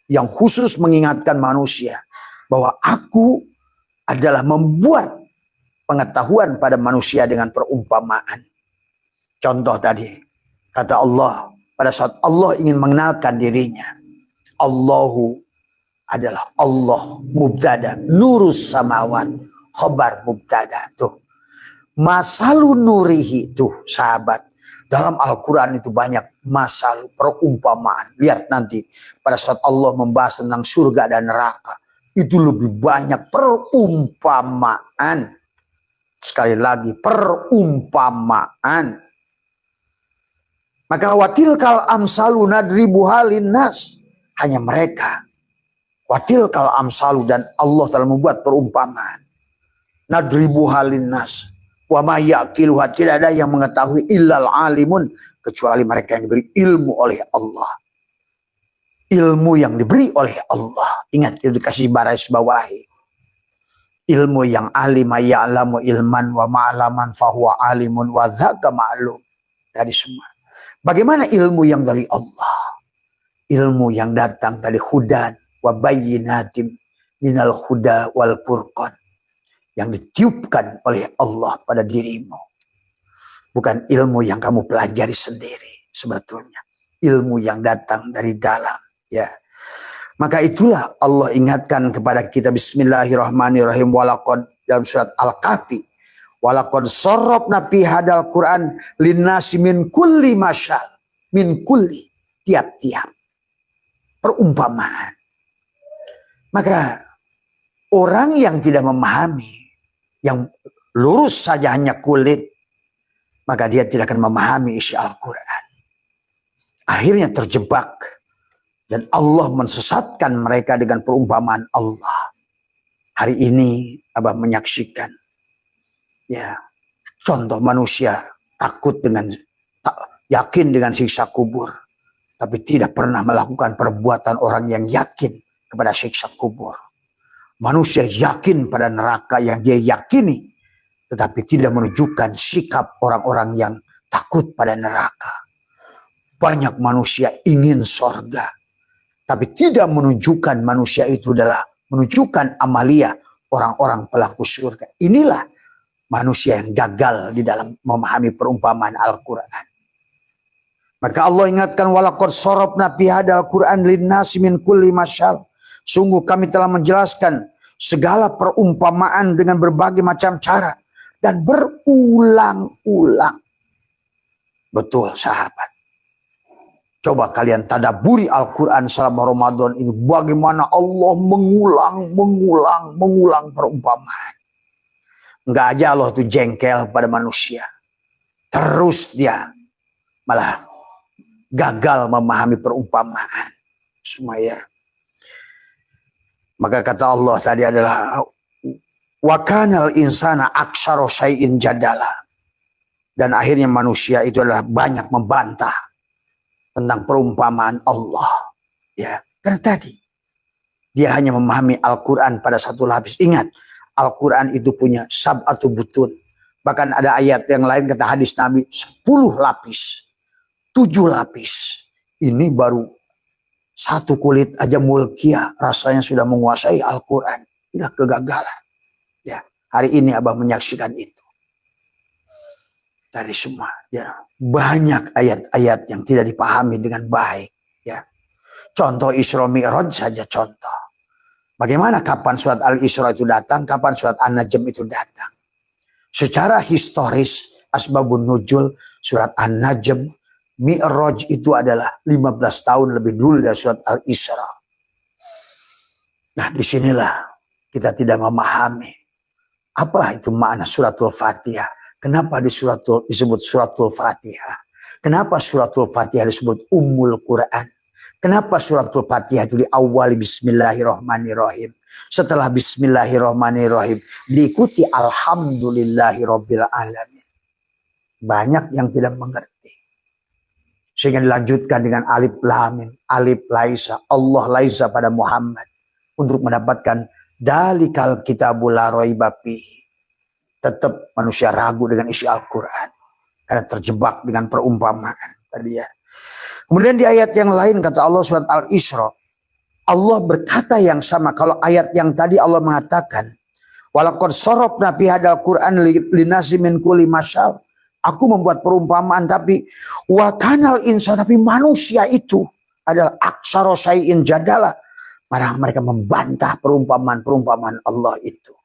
yang khusus mengingatkan manusia bahwa aku adalah membuat pengetahuan pada manusia dengan perumpamaan. Contoh tadi, kata Allah, pada saat Allah ingin mengenalkan dirinya, Allahu adalah Allah mubtada, nurus samawat, khobar mubtada. Tuh, masalu nurihi, tuh sahabat, dalam Al-Quran itu banyak masalu, perumpamaan. Lihat nanti pada saat Allah membahas tentang surga dan neraka, itu lebih banyak perumpamaan. Sekali lagi, perumpamaan. Maka watilkal amsalu nadribu halin nas, hanya mereka. Watilkal amsalu, dan Allah telah membuat perumpamaan. Nadribu halin nas. Wa ma yaqiluha, tidak ada yang mengetahui illal alimun, kecuali mereka yang diberi ilmu oleh Allah. Ilmu yang diberi oleh Allah. Ingat, itu dikasih baris bawahi. Ilmu yang alima ya'lamu ilman wa ma'laman fahuwa alimun wa dzaka ma'lum. Tadi semua. Bagaimana ilmu yang dari Allah? Ilmu yang datang dari hudan wa bayyinatim minal huda wal furqan, yang ditiupkan oleh Allah pada dirimu. Bukan ilmu yang kamu pelajari sendiri sebetulnya. Ilmu yang datang dari dalam. Ya. Maka itulah Allah ingatkan kepada kita, bismillahirrahmanirrahim, walaqad, dalam surat Al-Kahfi, walaqad sarrafna fi hadal Quran linnasi min kulli masyal. Min kulli, tiap-tiap perumpamaan. Maka orang yang tidak memahami, yang lurus saja hanya kulit, maka dia tidak akan memahami isi Al-Quran. Akhirnya terjebak. Dan Allah mensesatkan mereka dengan perumpamaan Allah. Hari ini Abah menyaksikan, ya, contoh manusia yakin dengan siksa kubur, tapi tidak pernah melakukan perbuatan orang yang yakin kepada siksa kubur. Manusia yakin pada neraka yang dia yakini, tetapi tidak menunjukkan sikap orang-orang yang takut pada neraka. Banyak manusia ingin sorga, tapi tidak menunjukkan manusia itu adalah menunjukkan amalia orang-orang pelaku surga. Inilah manusia yang gagal di dalam memahami perumpamaan Al-Quran. Maka Allah ingatkan, walaqad sarrafna fi hadzal Qur'an linnasi min kulli masyal. Sungguh kami telah menjelaskan segala perumpamaan dengan berbagai macam cara dan berulang-ulang. Betul sahabat. Coba kalian tadaburi Al-Quran selama Ramadan ini. Bagaimana Allah mengulang perumpamaan. Enggak aja Allah itu jengkel pada manusia. Terus dia malah gagal memahami perumpamaan. Semuanya. Maka kata Allah tadi adalah wa kanal insana aktsara syai'in jadala. Dan akhirnya manusia itu adalah banyak membantah tentang perumpamaan Allah. Ya, karena tadi dia hanya memahami Al-Quran pada satu lapis. Ingat, Al-Quran itu punya sab'atu butun. Bahkan ada ayat yang lain kata hadis Nabi, 10 lapis, 7 lapis. Ini baru satu kulit aja mulkiyah, rasanya sudah menguasai Al-Quran. Inilah kegagalan. Ya, hari ini Abah menyaksikan itu. Dari semua, ya, banyak ayat-ayat yang tidak dipahami dengan baik. Ya, contoh Isra Mi'raj saja contoh. Bagaimana kapan surat Al-Isra itu datang, kapan surat An-Najm itu datang. Secara historis, asbabun nuzul surat An-Najm, Mi'raj itu adalah 15 tahun lebih dulu dari surat Al-Isra. Nah, disinilah kita tidak memahami apa itu makna suratul Fatihah. Kenapa disebut suratul Fatihah? Kenapa suratul Fatihah disebut Ummul Quran? Kenapa suratul Fatihah itu diawali Bismillahirrahmanirrahim? Setelah Bismillahirrahmanirrahim diikuti Alhamdulillahirabbil alamin. Banyak yang tidak mengerti. Sehingga dilanjutkan dengan alif lam mim, alif laisa, Allah laisa pada Muhammad untuk mendapatkan dalikal kitabul la raiba fihi. Tetap manusia ragu dengan isi Al-Quran karena terjebak dengan perumpamaan tadi ya. Kemudian di ayat yang lain kata Allah surat Al-Isra, Allah berkata yang sama. Kalau ayat yang tadi Allah mengatakan, walaqad sarafna fi hadzal Qur'an linasi min kulli masyal. Aku membuat perumpamaan tapi wa kanal insa, tapi manusia itu adalah aksara syai'in jadala. Mereka membantah perumpamaan Allah itu.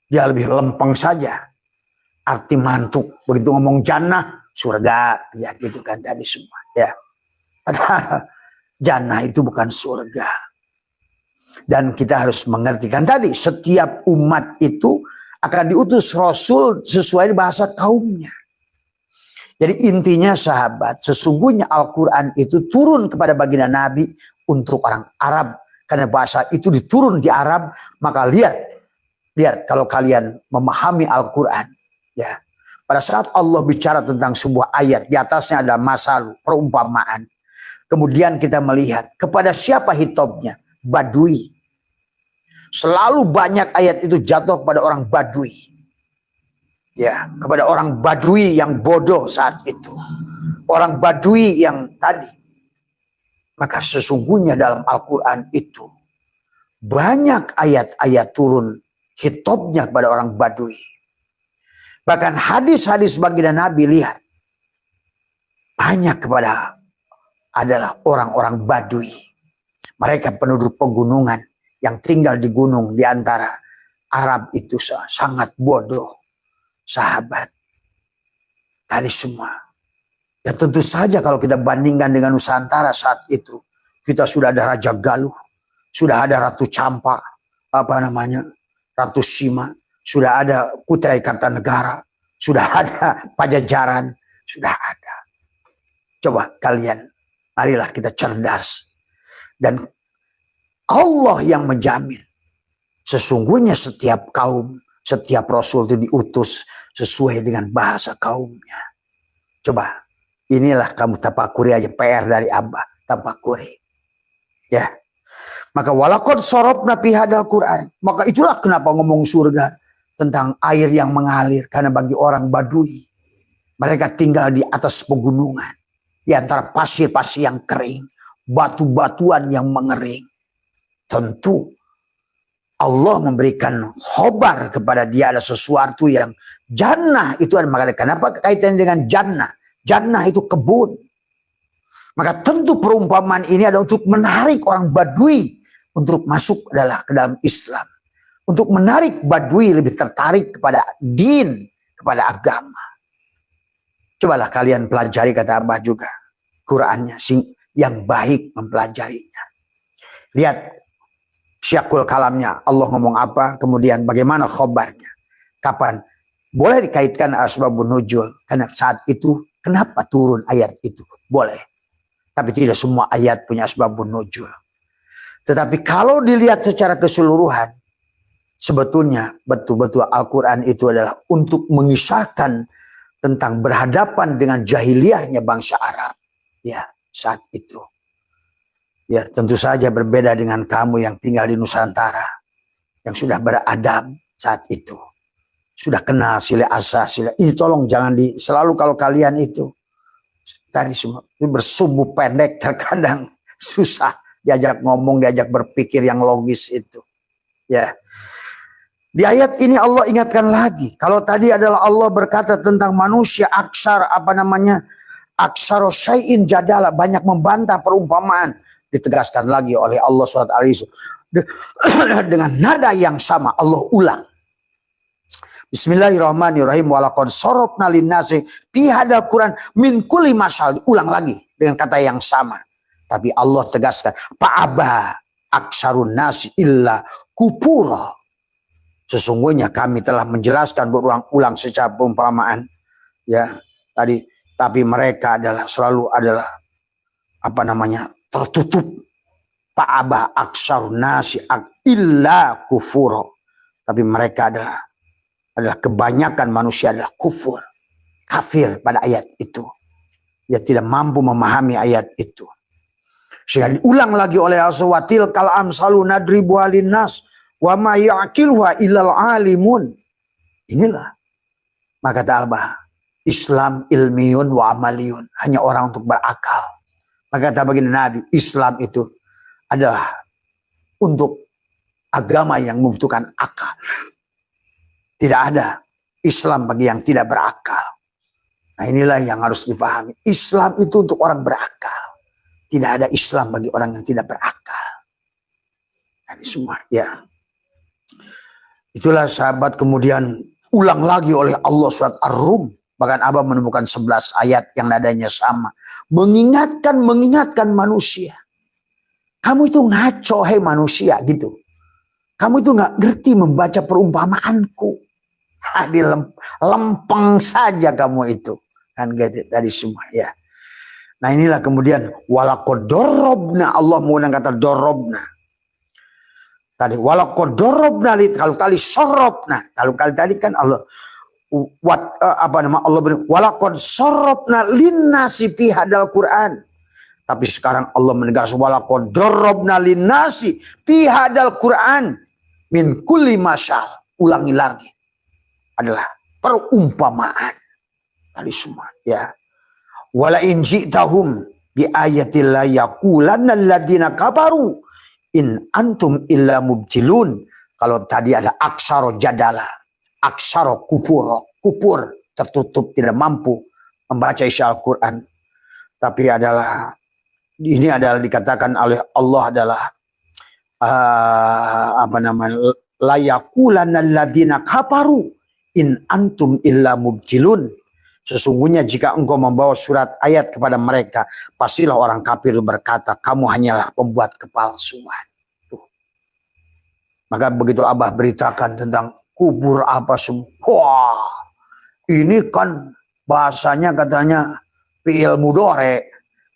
Dia lebih lempeng saja. Arti mantuk. Begitu ngomong jannah, surga. Ya gitu kan tadi semua. Ya. Padahal jannah itu bukan surga. Dan kita harus mengerti kan tadi. Setiap umat itu akan diutus Rasul sesuai bahasa kaumnya. Jadi intinya sahabat, sesungguhnya Al-Quran itu turun kepada baginda Nabi untuk orang Arab. Karena bahasa itu diturun di Arab, maka lihat kalau kalian memahami Al-Quran. Ya, pada saat Allah bicara tentang sebuah ayat, di atasnya ada masal, perumpamaan. Kemudian kita melihat kepada siapa hitobnya? Badui. Selalu banyak ayat itu jatuh kepada orang Badui. Ya, kepada orang Badui yang bodoh saat itu. Orang Badui yang tadi. Maka sesungguhnya dalam Al-Quran itu banyak ayat-ayat turun hitobnya kepada orang Badui. Bahkan hadis-hadis baginda Nabi, lihat. Banyak kepada adalah orang-orang Badui. Mereka penduduk pegunungan yang tinggal di gunung di antara Arab itu sangat bodoh. Sahabat. Tadi semua. Ya tentu saja kalau kita bandingkan dengan Nusantara saat itu. Kita sudah ada Raja Galuh. Sudah ada Ratu Campa. Ratu Sima. Sudah ada Kutai Kartanegara. Sudah ada Pajajaran. Sudah ada. Coba kalian. Marilah kita cerdas. Dan Allah yang menjamin. Sesungguhnya setiap kaum. Setiap Rasul itu diutus sesuai dengan bahasa kaumnya. Coba. Inilah kamu tapakuri aja, PR dari Abah, tapakuri. Ya. Maka walaqad sarafna fi hadzal Qur'an. Maka itulah kenapa ngomong surga tentang air yang mengalir, karena bagi orang Badui mereka tinggal di atas pegunungan, di antara pasir-pasir yang kering, batu-batuan yang mengering. Tentu Allah memberikan khobar kepada dia ada sesuatu yang jannah itu ada. Makanya kenapa kaitannya dengan jannah? Jannah itu kebun. Maka tentu perumpamaan ini adalah untuk menarik orang Badui untuk masuk adalah ke dalam Islam. Untuk menarik Badui lebih tertarik kepada din, kepada agama. Cobalah kalian pelajari, kata Abah juga, Qurannya yang baik mempelajarinya. Lihat syakul kalamnya, Allah ngomong apa, kemudian bagaimana khobarnya. Kapan? Boleh dikaitkan asbabun nuzul, karena saat itu kenapa turun ayat itu? Boleh. Tapi tidak semua ayat punya asbabun nuzul. Tetapi kalau dilihat secara keseluruhan, sebetulnya betul-betul Al-Quran itu adalah untuk mengisahkan tentang berhadapan dengan jahiliyahnya bangsa Arab. Ya, saat itu. Ya, tentu saja berbeda dengan kamu yang tinggal di Nusantara. Yang sudah beradab saat itu. Sudah kenal sila asa, sila. Ini tolong jangan selalu kalau kalian itu. Tadi semua bersumbu pendek terkadang susah. Diajak ngomong, diajak berpikir yang logis itu. Ya. Di ayat ini Allah ingatkan lagi. Kalau tadi adalah Allah berkata tentang manusia aksar, aksaro syai'in jadala. Banyak membantah perumpamaan. Ditegaskan lagi oleh Allah SWT. Dengan nada yang sama Allah ulang. Bismillahirrahmanirrahim. Walaqad sarafna linnasi fi hadzal Qur'an min kulli masal. Ulang lagi dengan kata yang sama. Tapi Allah tegaskan, fa'aba aksarun nasi illa kufura. Sesungguhnya kami telah menjelaskan berulang-ulang secara perumpamaan. Ya, tadi tapi mereka selalu adalah tertutup. Fa'aba aksarun nasi illa kufura. Tapi mereka adalah kebanyakan manusia adalah kufur, kafir pada ayat itu. Dia tidak mampu memahami ayat itu. Sehingga diulang lagi oleh Al-Sawatil kal amsalu nadribu alinnas wa ma ya'qiluha illal alimun. Inilah maka kata Abah, Islam ilmiyun wa amaliyun, hanya orang untuk berakal. Maka kata baginda Nabi, Islam itu adalah untuk agama yang membutuhkan akal. Tidak ada Islam bagi yang tidak berakal. Nah, inilah yang harus dipahami. Islam itu untuk orang berakal. Tidak ada Islam bagi orang yang tidak berakal. Nah, ini semua ya. Itulah sahabat kemudian ulang lagi oleh Allah surat Ar-Rum. Bahkan Abah menemukan 11 ayat yang nadanya sama. Mengingatkan manusia. Kamu itu ngaco, hei manusia gitu. Kamu itu nggak ngerti membaca perumpamaanku. Lempeng saja kamu itu. Kan gitu tadi semua ya. Nah inilah kemudian walaqad darabna, Allah menggunakan kata darabna. Tadi walaqad darabna, kalau kali sorobna, kalau kali tadi kan Allah Allah beri walaqad sarrafna linnasi fi hadal Quran. Tapi sekarang Allah menegaskan walaqad darabna linnasi fi hadal Quran min kulli masal. Ulangi lagi. Adalah perumpamaan. Tadi semua ya. Wala in ji'tahum bi ayatil la yaqulanna alladziina kafaru in antum illa mubtilun. Kalau tadi ada aksara jadala, aksara kufur tertutup, tidak mampu membaca isi Al-Quran. Tapi ini adalah dikatakan oleh Allah adalah la yaqulanna alladziina kafaru in antum illa mubtilun. Sesungguhnya jika engkau membawa surat ayat kepada mereka, pastilah orang kafir berkata, kamu hanyalah pembuat kepalsuan. Tuh. Maka begitu Abah beritakan tentang kubur apa semua. Wah, ini kan bahasanya katanya fi'il mudhari.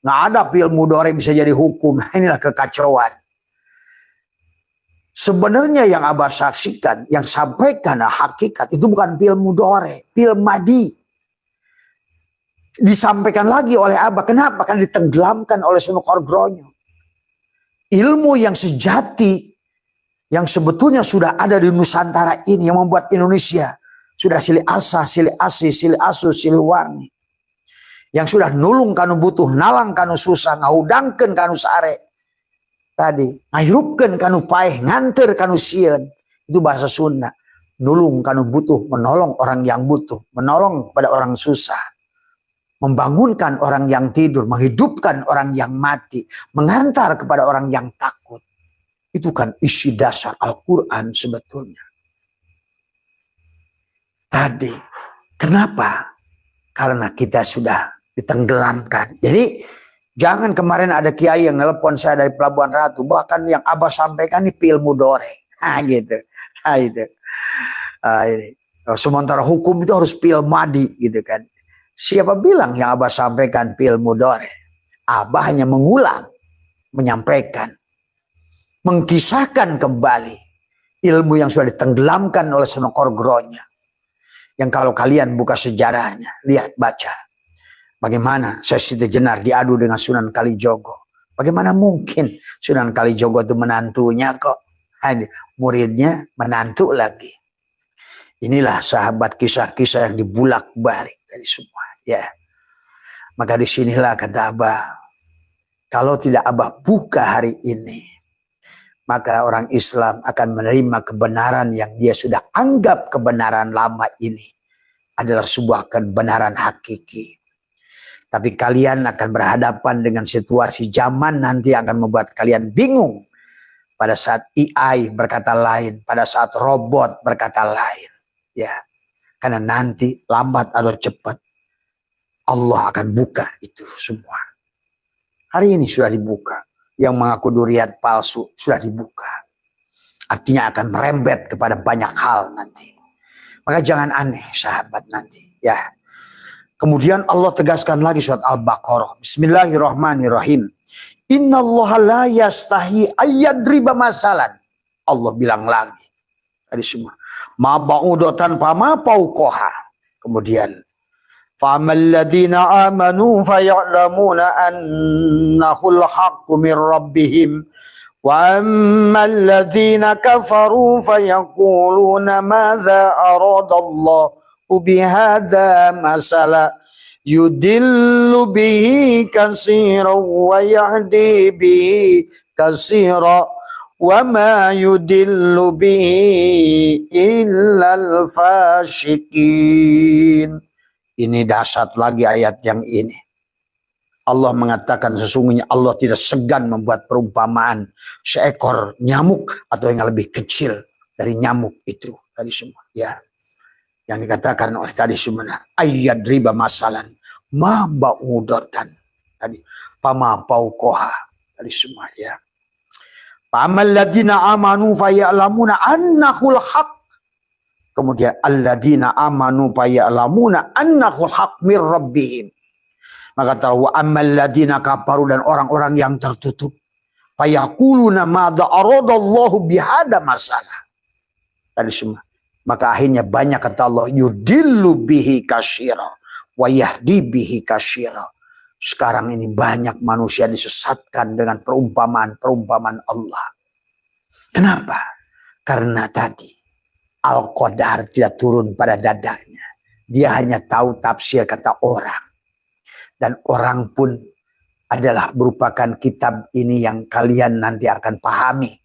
Nggak ada fi'il mudhari bisa jadi hukum. Inilah kekacauan. Sebenarnya yang Abah saksikan, yang sampaikan hakikat itu bukan fi'il mudhari, fi'il madi. Disampaikan lagi oleh Abah. Kenapa? Karena ditenggelamkan oleh Sunan Kalijogo. Ilmu yang sejati, yang sebetulnya sudah ada di Nusantara ini, yang membuat Indonesia sudah silih asa, silih asi, silih asu, silih wangi. Yang sudah nulung kanu butuh, nalang kanu susah, ngahudangkeun kanu sare. Tadi, ngahirupkeun kanu paeh, nganter kanu sieun. Itu bahasa Sunda. Nulung kanu butuh, menolong orang yang butuh, menolong pada orang susah. Membangunkan orang yang tidur, menghidupkan orang yang mati, mengantar kepada orang yang takut. Itu kan isi dasar Al-Quran sebetulnya. Tadi, kenapa? Karena kita sudah ditenggelamkan. Jadi, jangan kemarin ada kiai yang nelpon saya dari Pelabuhan Ratu, bahkan yang Abah sampaikan ini fi'il mudhari. Gitu. Ini. Sementara hukum itu harus fi'il madi gitu kan. Siapa bilang yang Abah sampaikan fi'il mudhari? Abah hanya mengulang, menyampaikan, mengkisahkan kembali ilmu yang sudah ditenggelamkan oleh Sunan Kalijogo. Yang kalau kalian buka sejarahnya, lihat, baca. Bagaimana Syekh Siti Jenar diadu dengan Sunan Kalijogo. Bagaimana mungkin Sunan Kalijogo itu menantunya kok. Muridnya menantu lagi. Inilah sahabat kisah-kisah yang dibulak-balik dari semua. Ya, maka disinilah kata Abah, kalau tidak Abah buka hari ini, maka orang Islam akan menerima kebenaran yang dia sudah anggap kebenaran lama ini adalah sebuah kebenaran hakiki. Tapi kalian akan berhadapan dengan situasi zaman nanti akan membuat kalian bingung. Pada saat AI berkata lain, pada saat robot berkata lain. Ya, karena nanti lambat atau cepat Allah akan buka itu semua. Hari ini sudah dibuka. Yang mengaku duriat palsu sudah dibuka. Artinya akan merembet kepada banyak hal nanti. Maka jangan aneh sahabat nanti. Ya. Kemudian Allah tegaskan lagi surat Al-Baqarah. Bismillahirrahmanirrahim. Innallaha la yastahi ayyadriba masalan. Allah bilang lagi. Tadi semua. Ma ba'udatan fama fawqaha. Kemudian فَأَمَّا الَّذِينَ آمَنُوا فَيَعْلَمُونَ أَنَّهُ الْحَقُّ مِنْ رَبِّهِمْ وَأَمَّا الَّذِينَ كَفَرُوا فَيَقُولُونَ مَاذَا أَرَادَ اللَّهُ بِهَذَا مَثَلًا يُضِلُّ بِهِ كَثِيرًا وَيَهْدِي بِهِ كَثِيرًا wa ma yudillu bihi illal fasyikin. Ini dahsyat lagi ayat yang ini. Allah mengatakan sesungguhnya Allah tidak segan membuat perumpamaan seekor nyamuk atau yang lebih kecil dari nyamuk itu tadi semua ya. Yang dikatakan oleh tadi semua ayat riba masalan ma ba'udatan tadi pama paukoha tadi semua ya. Pamal ladina amanu fayalamuna annahul haq. Kemudian alladzina amanu fayalamuna annahul haq mir rabbihim. Maka tahu amal ladina kafaru dan orang-orang yang tertutup. Fayaquluna madza aradallahu bihada masalah. Tadi semua. Maka akhirnya banyak kata Allah yudillu bihi kasyira wa yahdi bihi kasyira. Sekarang ini banyak manusia disesatkan dengan perumpamaan-perumpamaan Allah. Kenapa? Karena tadi Al-Qadar tidak turun pada dadanya. Dia hanya tahu tafsir kata orang. Dan orang pun adalah merupakan kitab ini yang kalian nanti akan pahami.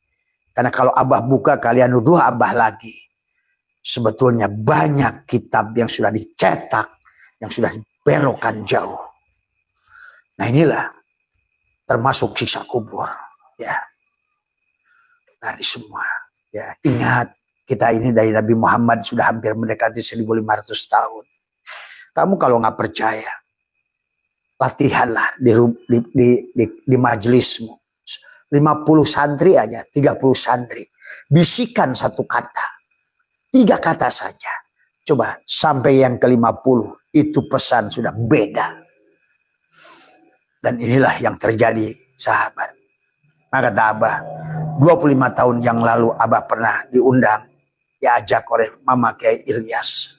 Karena kalau Abah buka kalian nuduh Abah lagi. Sebetulnya banyak kitab yang sudah dicetak, yang sudah dibelokkan jauh. Nah inilah termasuk siksa kubur. Ya. Dari semua. Ya, ingat kita ini dari Nabi Muhammad sudah hampir mendekati 1500 tahun. Kamu kalau nggak percaya, latihanlah di majelismu. 50 santri aja, 30 santri. Bisikan satu kata. 3 kata saja. Coba sampai yang ke-50. Itu pesan sudah beda. Dan inilah yang terjadi sahabat. Maka kata Abah, 25 tahun yang lalu Abah pernah diundang. Diajak oleh Mama Kiai Ilyas.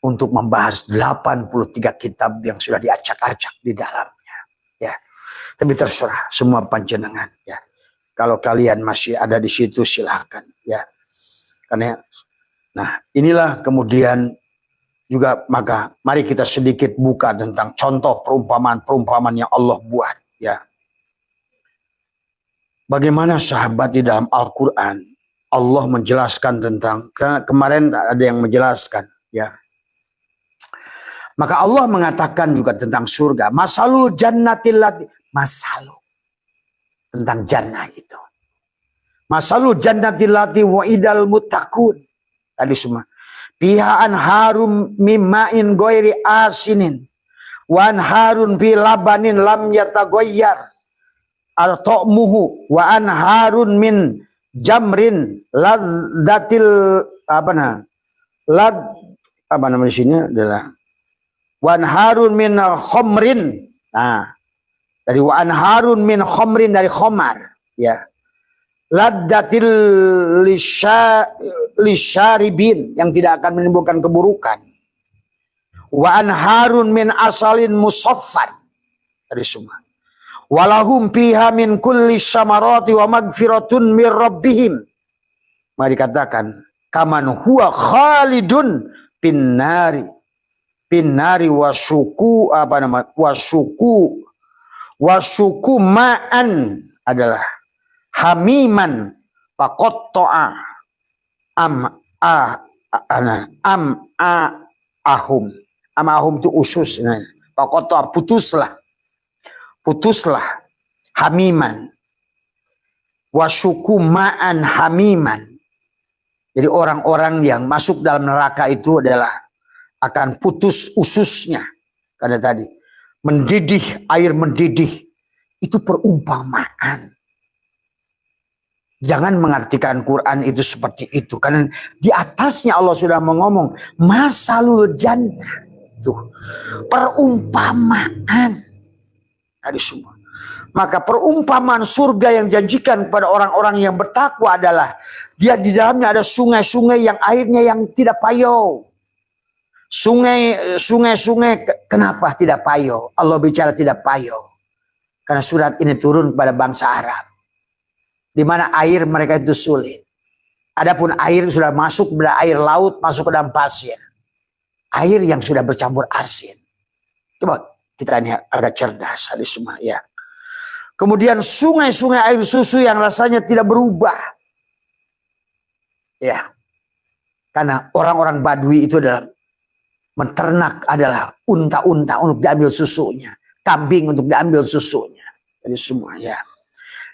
Untuk membahas 83 kitab yang sudah diacak-acak di dalamnya. Ya, tapi terserah semua panjenengan. Ya, kalau kalian masih ada di situ silakan. Ya, karena, nah inilah kemudian juga maka mari kita sedikit buka tentang contoh perumpamaan-perumpamaan yang Allah buat. Ya, bagaimana sahabat di dalam Al-Quran Allah menjelaskan tentang kemarin ada yang menjelaskan. Ya. Maka Allah mengatakan juga tentang surga. Masalul jannatil lati. Masalu. Tentang jannah itu. Masalul jannatil lati wa idal muttaqun. Tadi semua. Pihaan harum mimma'in goiri asinin. Wan harun bi labanin lam yatagoyyar. Al-to'muhu. Wa an harun min jamrin ladzatil apa namanya sini adalah wan harun min khomrin. Nah, dari wan harun min khomrin dari khomar. Ya. Laddatil lisyaribin yang tidak akan menimbulkan keburukan. Wan harun min asalin musaffan. Dari semua. Walahum fiha min kulli syamarati wa magfiratun mir rabbihim. Maka dikatakan kaman huwa khalidun pinnari wasuku wasuku ma'an adalah hamiman faqatta'a ahum itu usus. Faqatta'a putuslah hamiman wasuku ma'an hamiman. Jadi orang-orang yang masuk dalam neraka itu adalah akan putus ususnya. Karena tadi mendidih, air mendidih. Itu perumpamaan. Jangan mengartikan Quran itu seperti itu. Karena di atasnya Allah sudah mengomong. Masalul jannah. Tuh, perumpamaan. Tadi semua. Maka perumpamaan surga yang dijanjikan kepada orang-orang yang bertakwa adalah. Dia di dalamnya ada sungai-sungai yang airnya yang tidak payau. Sungai-sungai kenapa tidak payau? Allah bicara tidak payau. Karena surat ini turun kepada bangsa Arab. Di mana air mereka itu sulit. Adapun air sudah masuk kepada air laut, masuk ke dalam pasir. Air yang sudah bercampur asin. Coba kita ini agak cerdas hari semua ya. Kemudian sungai-sungai air susu yang rasanya tidak berubah. Ya. Karena orang-orang Badui itu adalah menternak adalah unta-unta untuk diambil susunya. Kambing untuk diambil susunya. Jadi semua ya.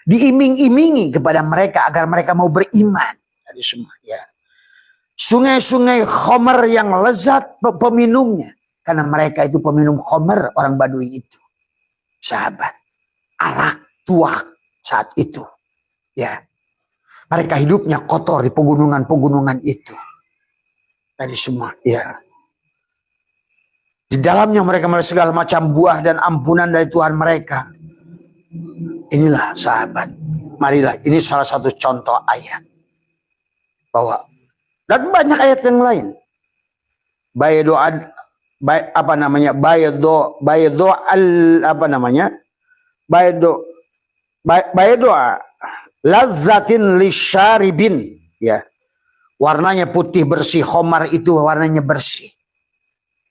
Diiming-imingi kepada mereka agar mereka mau beriman. Jadi semua ya. Sungai-sungai khamar yang lezat peminumnya. Karena mereka itu peminum khamar, orang Badui itu. Sahabat. Arak, tuak saat itu. Ya. Mereka hidupnya kotor di pegunungan-pegunungan itu. Tadi semua ya. Di dalamnya mereka melihat segala macam buah dan ampunan dari Tuhan mereka. Inilah sahabat. Marilah, ini salah satu contoh ayat. Bahwa, dan banyak ayat yang lain. Baydo apa namanya? Baydo lazzatin lisyaribin. Ya. Warnanya putih bersih, khomar itu warnanya bersih.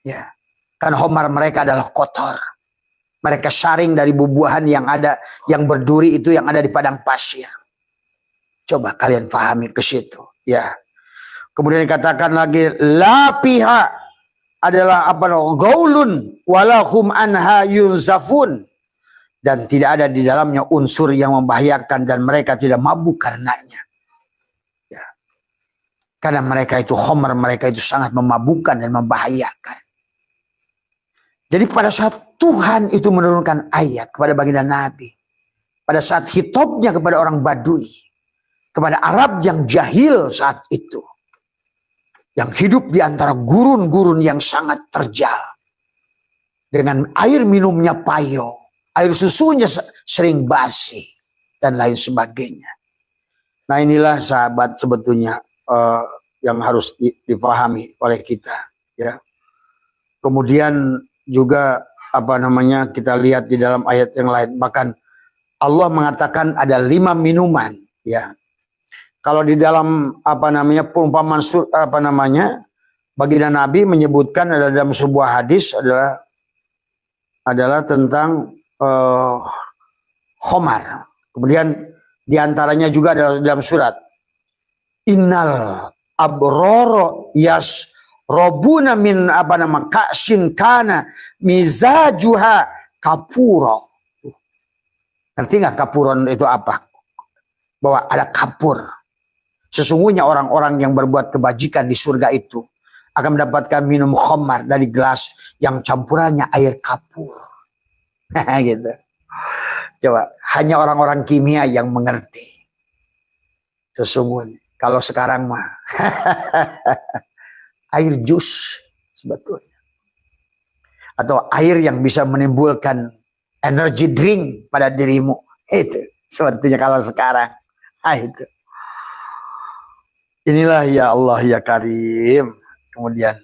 Ya. Kan khomar mereka adalah kotor. Mereka saring dari bubuhan yang ada, yang berduri itu yang ada di padang pasir. Coba kalian pahami ke situ. Ya. Kemudian dikatakan lagi, la piha adalah apa no? Gaulun walahum anha yunzafun. Dan tidak ada di dalamnya unsur yang membahayakan dan mereka tidak mabuk karenanya. Ya. Karena mereka itu khomar, mereka itu sangat memabukkan dan membahayakan. Jadi pada saat Tuhan itu menurunkan ayat kepada baginda Nabi. Pada saat hitobnya kepada orang Badui. Kepada Arab yang jahil saat itu. Yang hidup di antara gurun-gurun yang sangat terjal. Dengan air minumnya payo. Air susunya sering basi. Dan lain sebagainya. Nah inilah sahabat sebetulnya yang harus dipahami oleh kita. Ya. Kemudian juga apa namanya kita lihat di dalam ayat yang lain, bahkan Allah mengatakan ada 5 minuman ya. Kalau di dalam apa namanya perumpamaan apa namanya baginda Nabi menyebutkan ada dalam sebuah hadis adalah tentang khomar. Kemudian diantaranya juga ada dalam surat innal abroro yas robuna min apa nama ka'sin kana mizajuha kapuro. Ngerti nggak kapuron itu apa? Bahwa ada kapur. Sesungguhnya orang-orang yang berbuat kebajikan di surga itu akan mendapatkan minum khamar dari gelas yang campurannya air kapur. Gitu. Coba hanya orang-orang kimia yang mengerti. Sesungguhnya kalau sekarang mah air jus sebetulnya. Atau air yang bisa menimbulkan energy drink pada dirimu. Itu sebetulnya kalau sekarang. Nah, itu. Inilah ya Allah ya Karim. Kemudian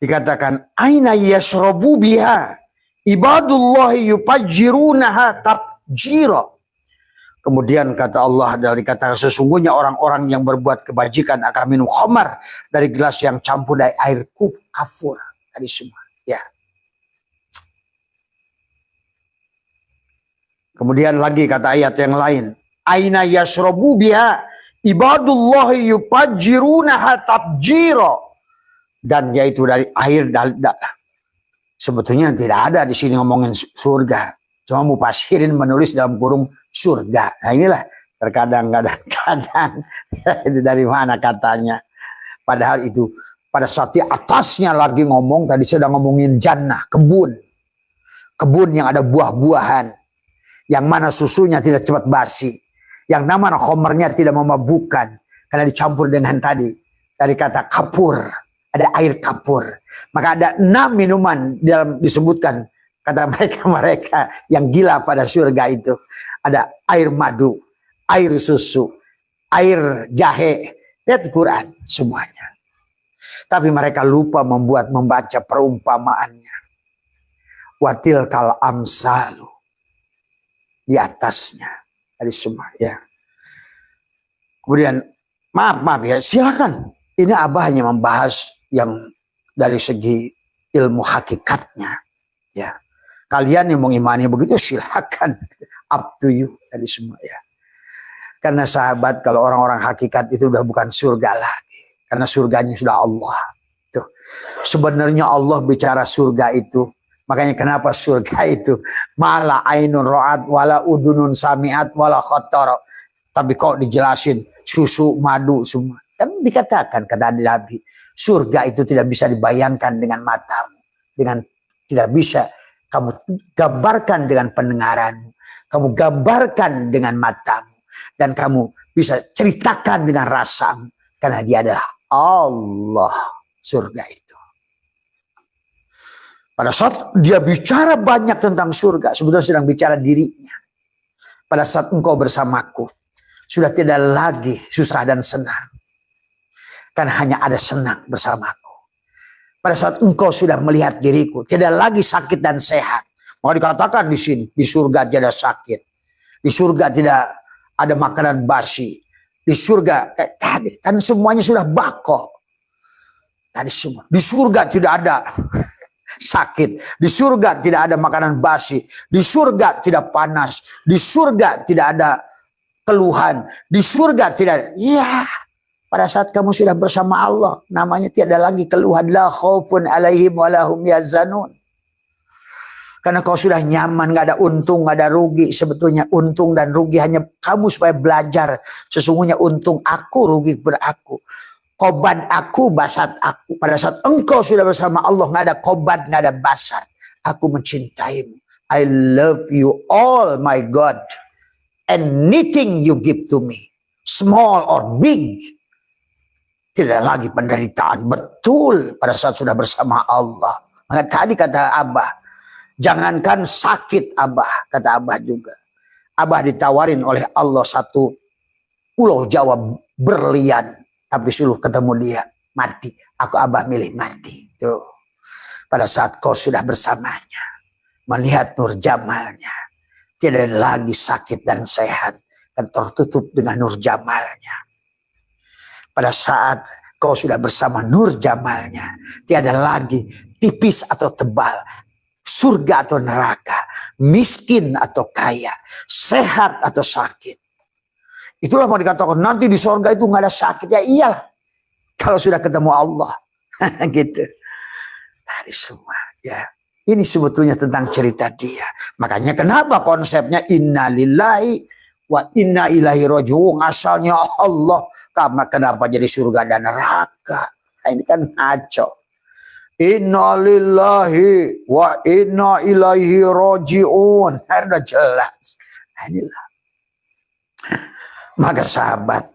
dikatakan aina yashrabu biha ibadullahi yupajjirunaha tabjira. Kemudian kata Allah adalah dikatakan sesungguhnya orang-orang yang berbuat kebajikan akan minum khamar dari gelas yang campur dari air kafur. Tadi semua. Ya. Kemudian lagi kata ayat yang lain. Aina yashrabu biha ibadullahi yupajjirunaha tabjira. Dan yaitu dari air. Sebetulnya tidak ada di sini ngomongin surga. Cuma mufasirin menulis dalam kurung surga. Nah inilah terkadang itu dari mana katanya. Padahal itu pada saat di atasnya lagi ngomong, tadi sedang ngomongin jannah, kebun. Kebun yang ada buah-buahan. Yang mana susunya tidak cepat basi. Yang nama khomernya tidak memabukkan. Karena dicampur dengan tadi. Dari kata kapur. Ada air kapur. Maka ada 6 minuman dalam disebutkan. Kata mereka yang gila pada surga itu. Ada air madu, air susu, air jahe. Lihat Quran semuanya. Tapi mereka lupa membaca perumpamaannya. Watil kal amsalu. Di atasnya. Dari semua ya. Kemudian maaf ya silakan. Ini Abah hanya membahas yang dari segi ilmu hakikatnya. Ya. Kalian yang mengimani begitu silakan, up to you tadi semua ya. Karena sahabat, kalau orang-orang hakikat itu udah bukan surga lagi, karena surganya sudah Allah. Tuh. Sebenarnya Allah bicara surga itu, makanya kenapa surga itu mala ainun ra'at wala udunun sami'at wala khattara. Tapi kok dijelasin susu, madu semua. Kan dikatakan kata Nabi, surga itu tidak bisa dibayangkan dengan matamu, dengan tidak bisa kamu gambarkan dengan pendengaranmu, kamu gambarkan dengan matamu, dan kamu bisa ceritakan dengan rasamu, karena dia adalah Allah. Surga itu. Pada saat dia bicara banyak tentang surga, sebetulnya sedang bicara dirinya. Pada saat engkau bersamaku, sudah tidak lagi susah dan senang. Kan hanya ada senang bersamaku. Pada saat engkau sudah melihat diriku, tidak lagi sakit dan sehat. Mau dikatakan di sini, di surga tidak sakit. Di surga tidak ada makanan basi. Di surga, tadi kan semuanya sudah bako. Tadi semua. Di surga tidak ada sakit. Di surga tidak ada makanan basi. Di surga tidak panas. Di surga tidak ada keluhan. Di surga tidak. Ya, pada saat kamu sudah bersama Allah, namanya tiada lagi keluhan. La khaufun alaihim walahum yazanun. Karena kau sudah nyaman, gak ada untung, gak ada rugi. Sebetulnya untung dan rugi hanya kamu supaya belajar. Sesungguhnya untung aku, rugi beraku. Kobat aku, basat aku. Pada saat engkau sudah bersama Allah, gak ada kobat, gak ada basat. Aku mencintaimu. I love you all, my God. Anything you give to me, small or big, tidak lagi penderitaan. Betul pada saat sudah bersama Allah. Maka tadi kata Abah, jangankan sakit Abah, kata Abah juga. Abah ditawarin oleh Allah satu pulau Jawa berlian, tapi suruh ketemu dia mati. Aku Abah milih mati. Tuh. Pada saat kau sudah bersamanya, melihat nur jamalnya, tidak lagi sakit dan sehat, dan tertutup dengan nur jamalnya. Pada saat kau sudah bersama nur jamalnya, tiada lagi tipis atau tebal, surga atau neraka, miskin atau kaya, sehat atau sakit. Itulah mau dikatakan nanti di surga itu nggak ada sakit. Ya iyalah, kalau sudah ketemu Allah. Gitu. Tadi semua ya. Ini sebetulnya tentang cerita dia. Makanya kenapa konsepnya inna lillahi wa inna ilaihi raji'un. Asalnya Allah. Kenapa jadi surga dan neraka? Nah, ini kan ngaco. Inna lillahi wa inna ilaihi raji'un. Sudah jelas. Nah, inilah. Maka sahabat,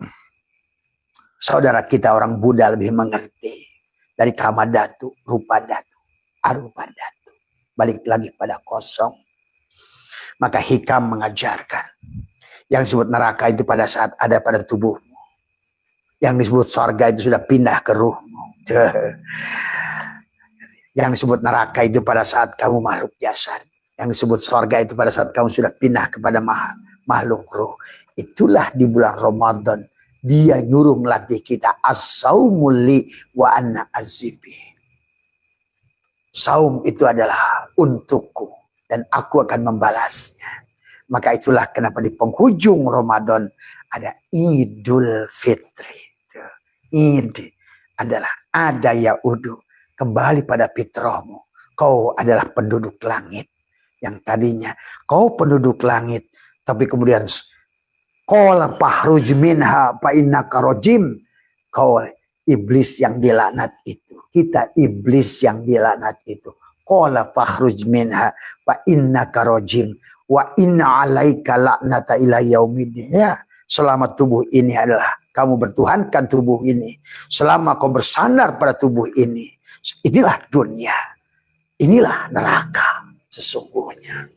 saudara kita orang Buddha lebih mengerti dari kamadatu, rupadatu, arupadatu. Balik lagi pada kosong. Maka hikam mengajarkan. Yang disebut neraka itu pada saat ada pada tubuhmu. Yang disebut surga itu sudah pindah ke ruhmu. Yang disebut neraka itu pada saat kamu makhluk jasad. Yang disebut surga itu pada saat kamu sudah pindah kepada makhluk ruh. Itulah di bulan Ramadan. Dia nyuruh melatih kita. As-saumuli wa anna azibi. Saum itu adalah untukku dan aku akan membalasnya. Maka itulah kenapa di penghujung Ramadan ada Idul Fitri. Id adalah ada yaudu, kembali pada fitrahmu. Kau adalah penduduk langit. Yang tadinya kau penduduk langit, tapi kemudian qala fahruj minha fa innaka rajim. Kau iblis yang dilaknat itu. Kita iblis yang dilaknat itu. Qala fakhruj minha fa innaka rajim wa inna 'alaika la'nata ila yaumiddin. Ya, selama tubuh ini adalah kamu bertuhankan tubuh ini. Selama kau bersandar pada tubuh ini. Inilah dunia. Inilah neraka sesungguhnya.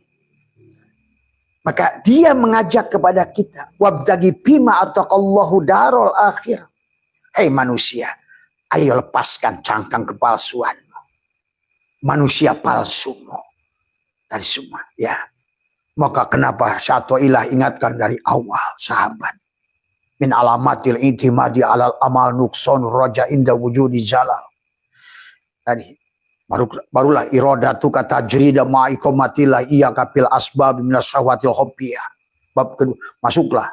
Maka dia mengajak kepada kita, wabtagi bima ataqallahu darul akhir. Hei manusia, ayo lepaskan cangkang kepalsuanmu. Manusia palsumu. Dari semua, ya. Maka kenapa satu ilah ingatkan dari awal, sahabat. Min alamatil intimadi alal amal nukson roja inda wujudi jalal. Tadi, Barulah iradatu kata jrida ma'iqamatillah iya kapil asbab minas syahwatil hobbiyah. Bab kedua, masuklah.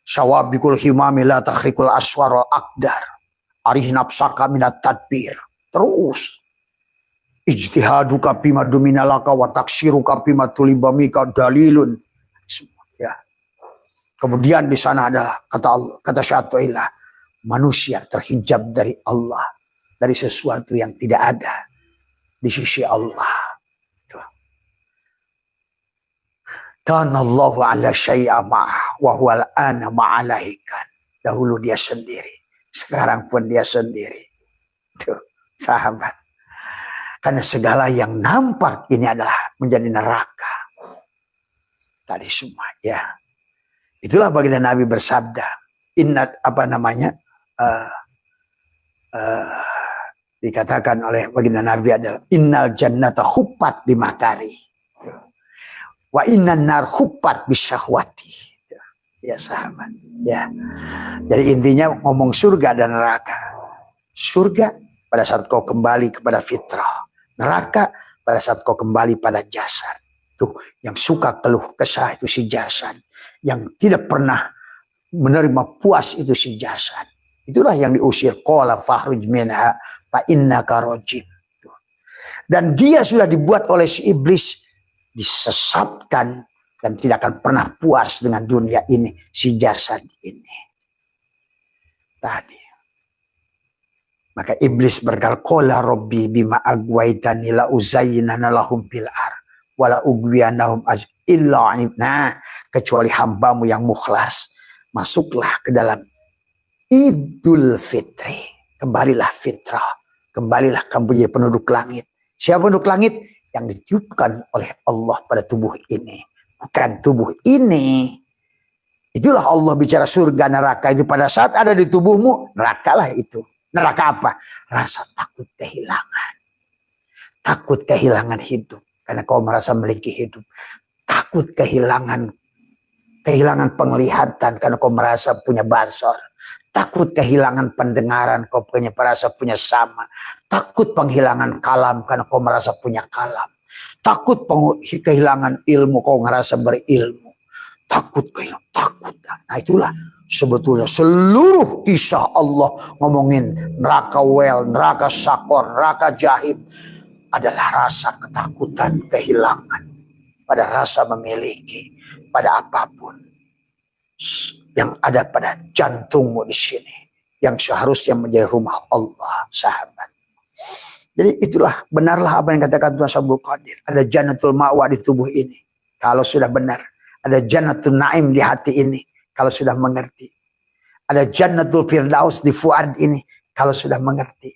Syawabikul himami la takhrikul aswara akdar. Arih nafsaka minat tadbir. Terus. Ijtihaduka bima duminalaka wa taksiruka bima tulibamika dalilun. Ya. Kemudian di sana ada kata Syatuillah. Manusia terhijab dari Allah. Dari sesuatu yang tidak ada di sisi Allah. Kana Allahu ala syai'a ma'ah wa huwa al-ana ma'alaikan. Dahulu dia sendiri, sekarang pun dia sendiri. Tuh, sahabat. Karena segala yang nampak ini adalah menjadi neraka. Tadi semua ya. Itulah baginda Nabi bersabda, dikatakan oleh baginda Nabi adalah innal jannata khuffat bimakari wa innan nar khuffat bisyahwati. Ya sahabat, ya. Jadi intinya ngomong surga dan neraka. Surga pada saat kau kembali kepada fitrah, neraka pada saat kau kembali pada jasad. Tuh, yang suka keluh kesah itu si jasad, yang tidak pernah menerima puas itu si jasad. Itulah yang diusir, qala fakhruj minha fa innaka rajim. Dan dia sudah dibuat oleh si iblis disesatkan dan tidak akan pernah puas dengan dunia ini, si jasad ini. Tadi. Maka iblis berkata, qala rabbi bima agwaitani la uzayyinana lahum fil ar wa la ugwiyanahum illa ibna, kecuali hambamu yang mukhlas. Masuklah ke dalam Idul Fitri. Kembalilah fitrah. Kembalilah kamu menjadi penduduk langit. Siapa penduduk langit? Yang ditiupkan oleh Allah pada tubuh ini. Bukan tubuh ini. Itulah Allah bicara surga neraka itu. Pada saat ada di tubuhmu, nerakalah itu. Neraka apa? Rasa takut kehilangan. Takut kehilangan hidup. Karena kau merasa memiliki hidup. Takut kehilangan penglihatan karena kau merasa punya basar. Takut kehilangan pendengaran, kau merasa punya sama. Takut penghilangan kalam karena kau merasa punya kalam. Takut kehilangan ilmu, kau merasa berilmu. Takut. Nah itulah sebetulnya seluruh kisah Allah ngomongin neraka wel, neraka sakor, neraka jahim adalah rasa ketakutan kehilangan. Pada rasa memiliki, pada apapun yang ada pada jantungmu di sini, yang seharusnya menjadi rumah Allah, sahabat. Jadi itulah, benarlah apa yang katakan Tuhan Abdul Qadir. Ada jannatul ma'wa di tubuh ini, kalau sudah benar. Ada jannatul na'im di hati ini, kalau sudah mengerti. Ada jannatul firdaus di fuad ini, kalau sudah mengerti.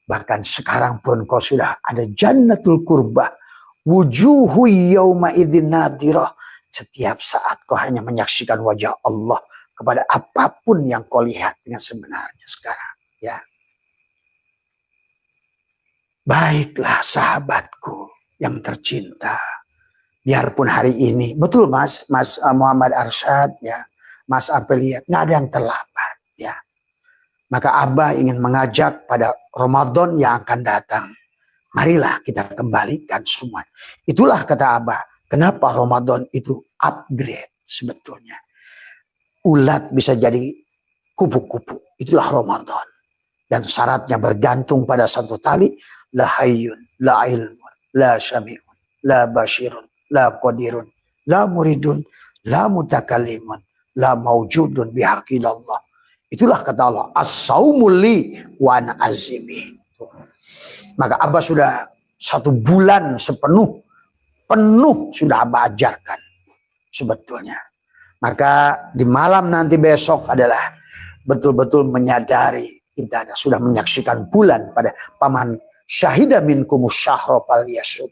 Bahkan sekarang pun kau sudah ada jannatul kurbah. Wujuhu yawma idzin nadirah. Setiap saat kau hanya menyaksikan wajah Allah kepada apapun yang kau lihat dengan sebenarnya sekarang. Ya. Baiklah sahabatku yang tercinta. Biarpun hari ini, betul Mas Muhammad Arsyad, ya, Mas Apelia, nggak ada yang terlambat. Ya. Maka Abah ingin mengajak pada Ramadan yang akan datang. Marilah kita kembalikan semua. Itulah kata Abah. Kenapa Ramadan itu upgrade sebetulnya. Ulat bisa jadi kupu-kupu. Itulah Ramadan. Dan syaratnya bergantung pada satu tali. La hayyun, la ilmun, la syami'un, la basyirun, la qadirun, la muridun, la mutakallimun, la mawjudun bihaqilallah. Itulah kata Allah. As-saumul li wa ana azimi. Maka Abah sudah 1 bulan penuh sudah Abah ajarkan sebetulnya. Maka di malam nanti besok adalah betul-betul menyadari kita sudah menyaksikan bulan pada paman syahida minkumus syahra fal yasum.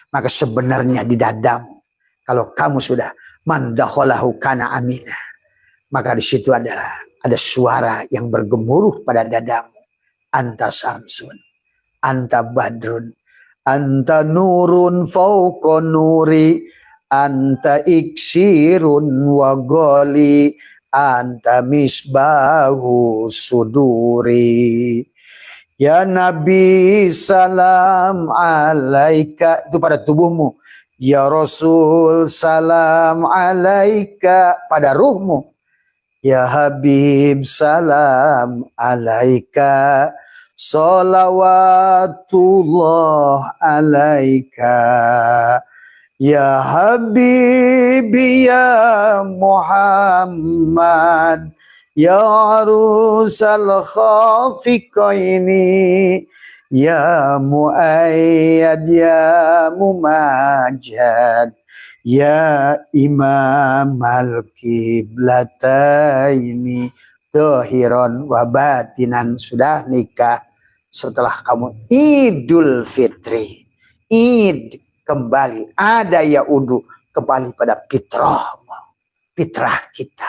Maka sebenarnya di dadamu, kalau kamu sudah mandakhalahu kana aminah, maka di situ adalah ada suara yang bergemuruh pada dadamu. Anta samsun, anta badrun, anta nurun fauqa nuri, anta iksirun wa anta misbahu suduri. Ya Nabi salam alaika, itu pada tubuhmu. Ya Rasul salam alaika, pada ruhmu. Ya Habib salam alaika, salawatullah alaika. Ya Habibi ya Muhammad, ya arusal khafiqaini, ya muayyad ya mumajjad, ya imam al-qiblataini, dohiron wa batinan. Sudah nikah setelah kamu Idul Fitri, Id kembali, ada yaudu, kembali pada fitrah kita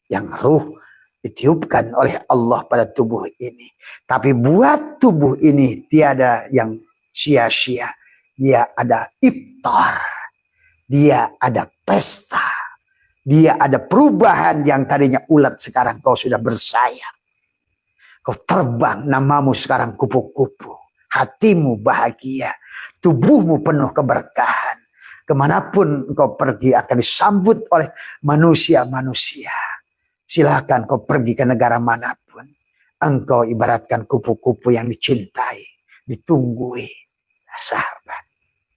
yang ruh ditiupkan oleh Allah pada tubuh ini. Tapi buat tubuh ini tiada yang sia-sia. Dia ada iftar, dia ada pesta, dia ada perubahan. Yang tadinya ulat sekarang kau sudah bersayap, kau terbang, namamu sekarang kupu-kupu. Hatimu bahagia, tubuhmu penuh keberkahan. Kemanapun engkau pergi akan disambut oleh manusia-manusia. Silakan kau pergi ke negara manapun, engkau ibaratkan kupu-kupu yang dicintai, ditunggui. Nah, sahabat,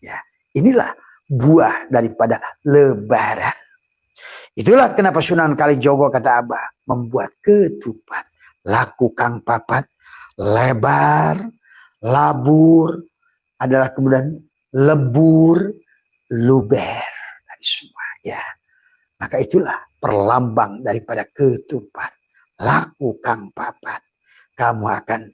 ya, inilah buah daripada lebaran. Itulah kenapa Sunan Kalijogo, kata Abah, membuat ketupat. Laku kang papat, lebar, labur, adalah kemudian lebur, luber, dari semua, ya. Maka itulah perlambang daripada ketupat. Laku kang papat, kamu akan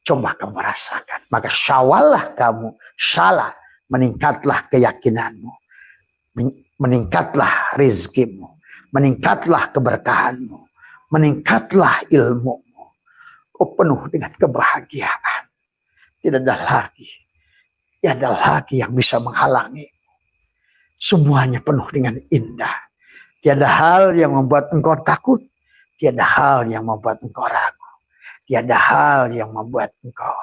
coba kamu rasakan. Maka syawallah kamu, salah, meningkatlah keyakinanmu, meningkatlah rizkimu, meningkatlah keberkahanmu, meningkatlah ilmumu. Oh, penuh dengan kebahagiaan. Tidak ada lagi yang bisa menghalangi. Semuanya penuh dengan indah. Tiada hal yang membuat engkau takut. Tiada hal yang membuat engkau ragu. Tiada hal yang membuat engkau,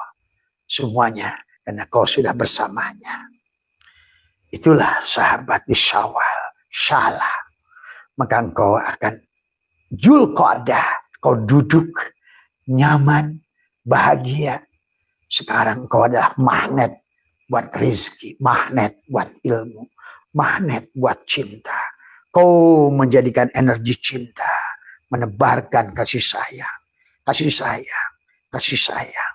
semuanya karena kau sudah bersamanya. Itulah sahabat di Syawal, Syala. Maka engkau akan Dzulqa'dah, kau duduk nyaman, bahagia. Sekarang engkau adalah magnet buat rezeki, magnet buat ilmu, magnet buat cinta. Kau menjadikan energi cinta, menebarkan kasih sayang, kasih sayang, kasih sayang.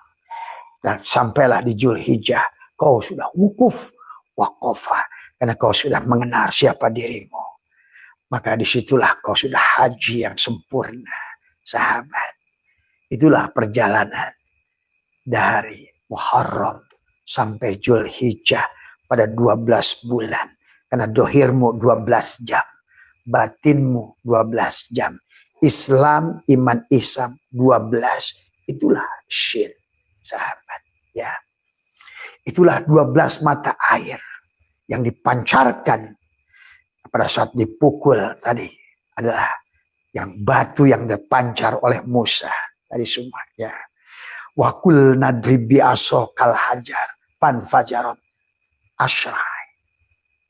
Dan sampailah di Zulhijjah, kau sudah wukuf, waqafah, karena kau sudah mengenal siapa dirimu. Maka disitulah kau sudah haji yang sempurna, sahabat. Itulah perjalanan dari Muharram sampai Zulhijjah pada 12 bulan. Karena dohirmu 12 jam, batinmu 12 jam. Islam, iman, ihsan 12. Itulah syin, sahabat. Ya, itulah 12 mata air yang dipancarkan pada saat dipukul tadi, adalah yang batu yang terpancar oleh Musa tadi semua, ya. Wa kul nadribi aso kal hajar panfajarot asyrai.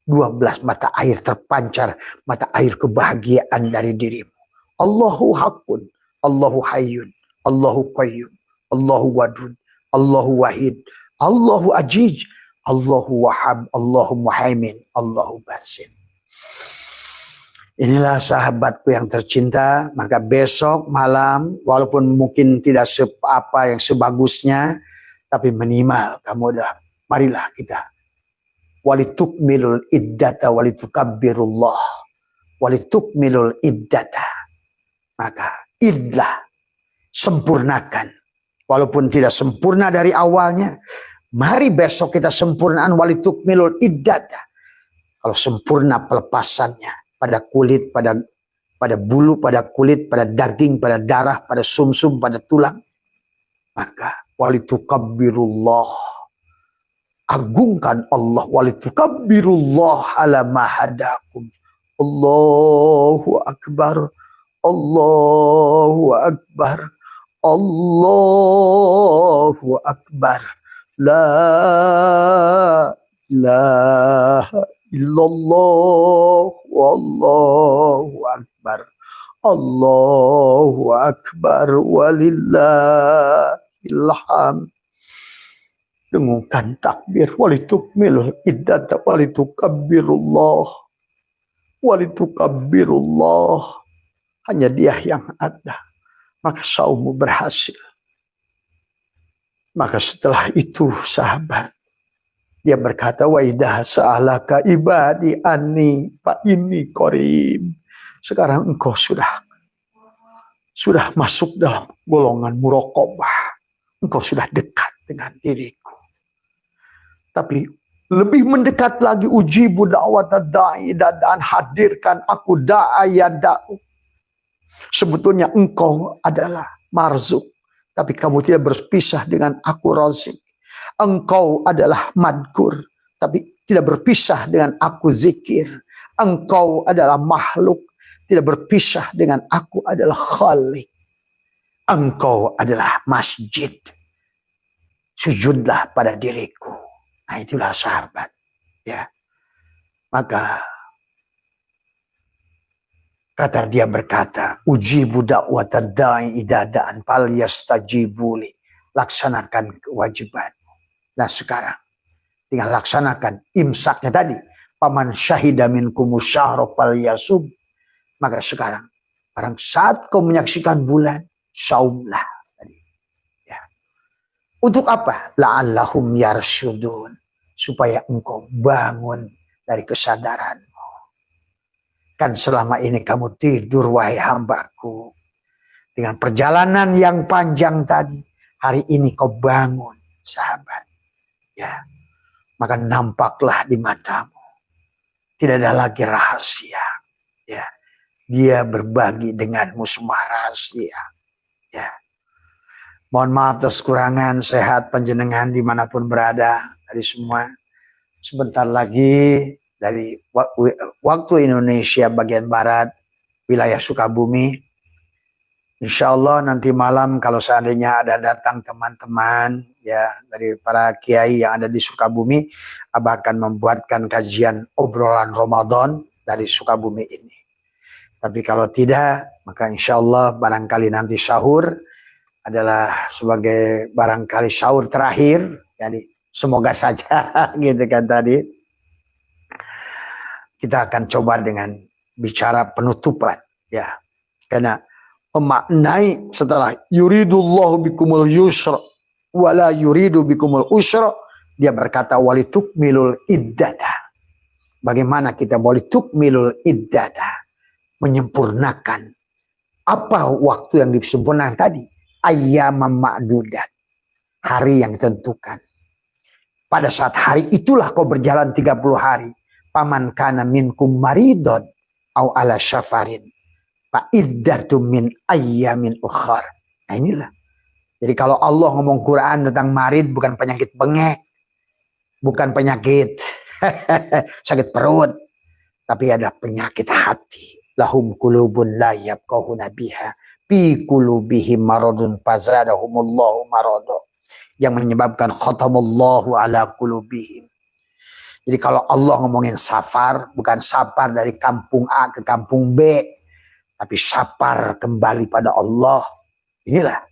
12 mata air terpancar, mata air kebahagiaan dari dirimu. Allahu haqqun, Allahu hayyun, Allahu qayyum, Allahu wadud, Allahu wahid, Allahu ajij, Allahu wahab, Allahu muhaimin, Allahu basin. Inilah sahabatku yang tercinta. Maka besok malam, walaupun mungkin tidak apa yang sebagusnya, tapi minimal kamu udah, marilah kita walitukmilul iddata walitukabbirullah, walitukmilul iddata. Maka idlah, sempurnakan. Walaupun tidak sempurna dari awalnya, mari besok kita sempurnaan walitukmilul iddata. Kalau sempurna pelepasannya, pada kulit, pada bulu, pada kulit, pada daging, pada darah, pada sumsum, pada tulang. Maka walitukabbirullah, agungkan Allah, walitukabbirullah ala mahadakum. Allahu akbar, Allahu akbar, Allahu Akbar. La ilaha illallah. Wallahu Akbar. Allahu Akbar. Walillahil hamd. Dengungkan takbir. Walitukmilul iddata. Walitukabbirullah. Walitukabbirullah. Hanya Dia yang ada. Maka saummu berhasil. Maka setelah itu sahabat, dia berkata, wa idha sa'alaka ibadi anni fa inni qarib. Sekarang engkau sudah masuk dalam golongan muraqabah. Engkau sudah dekat dengan diriku. Tapi lebih mendekat lagi, ujibu da'wat da'i, dan hadirkan aku da'ayada'u. Sebetulnya engkau adalah marzuk, tapi kamu tidak berpisah dengan aku razik. Engkau adalah madkur, tapi tidak berpisah dengan aku zikir. Engkau adalah makhluk, tidak berpisah dengan aku adalah khalik. Engkau adalah masjid, sujudlah pada diriku. Nah itulah sahabat, ya. Maka kata dia berkata, ujibu da'watad da'i idza da'an falyastajibuli. Laksanakan kewajiban. Nah sekarang tinggal laksanakan imsaknya tadi. Paman syahida minkumus syahra falyasum. Maka sekarang barang saat kau menyaksikan bulan, saumlah tadi. Ya. Untuk apa? La'allahum yarsyudun. Supaya engkau bangun dari kesadaran. Kan selama ini kamu tidur, wahai hambaku. Dengan perjalanan yang panjang tadi. Hari ini kau bangun, sahabat. Ya, maka nampaklah di matamu. Tidak ada lagi rahasia. Ya, Dia berbagi denganmu semua rahasia. Ya. Mohon maaf atas kekurangan, sehat panjenengan dimanapun berada. Dari semua. Sebentar lagi dari waktu Indonesia bagian barat, wilayah Sukabumi. Insya Allah nanti malam kalau seandainya ada datang teman-teman ya dari para kiai yang ada di Sukabumi, Abah akan membuatkan kajian obrolan Ramadan dari Sukabumi ini. Tapi kalau tidak, maka insya Allah barangkali nanti sahur adalah sebagai barangkali sahur terakhir. Jadi semoga saja gitu kan tadi. Kita akan coba dengan bicara penutupan ya. Karena memaknai setelah yuridullahu bikumul yusra wala yuridu bikumul usra, dia berkata walitukmilul iddata. Bagaimana kita walitukmilul iddata? Menyempurnakan apa waktu yang disempurnakan tadi? Ayyamam ma'dudat. Hari yang ditentukan. Pada saat hari itulah kau berjalan 30 hari. Paman kana minkum maridon au ala syafarin fa iddatum min ayyamin ukhar. Nah inilah. Jadi kalau Allah ngomong Quran tentang marid bukan penyakit bengek, bukan penyakit sakit perut, tapi ada penyakit hati. Lahum qulubun la yafqahuna biha fi qulubihim maradun fazadahumullahu marada, yang menyebabkan khatamallahu ala qulubihim. Jadi kalau Allah ngomongin safar, bukan safar dari kampung A ke kampung B, tapi safar kembali pada Allah. Inilah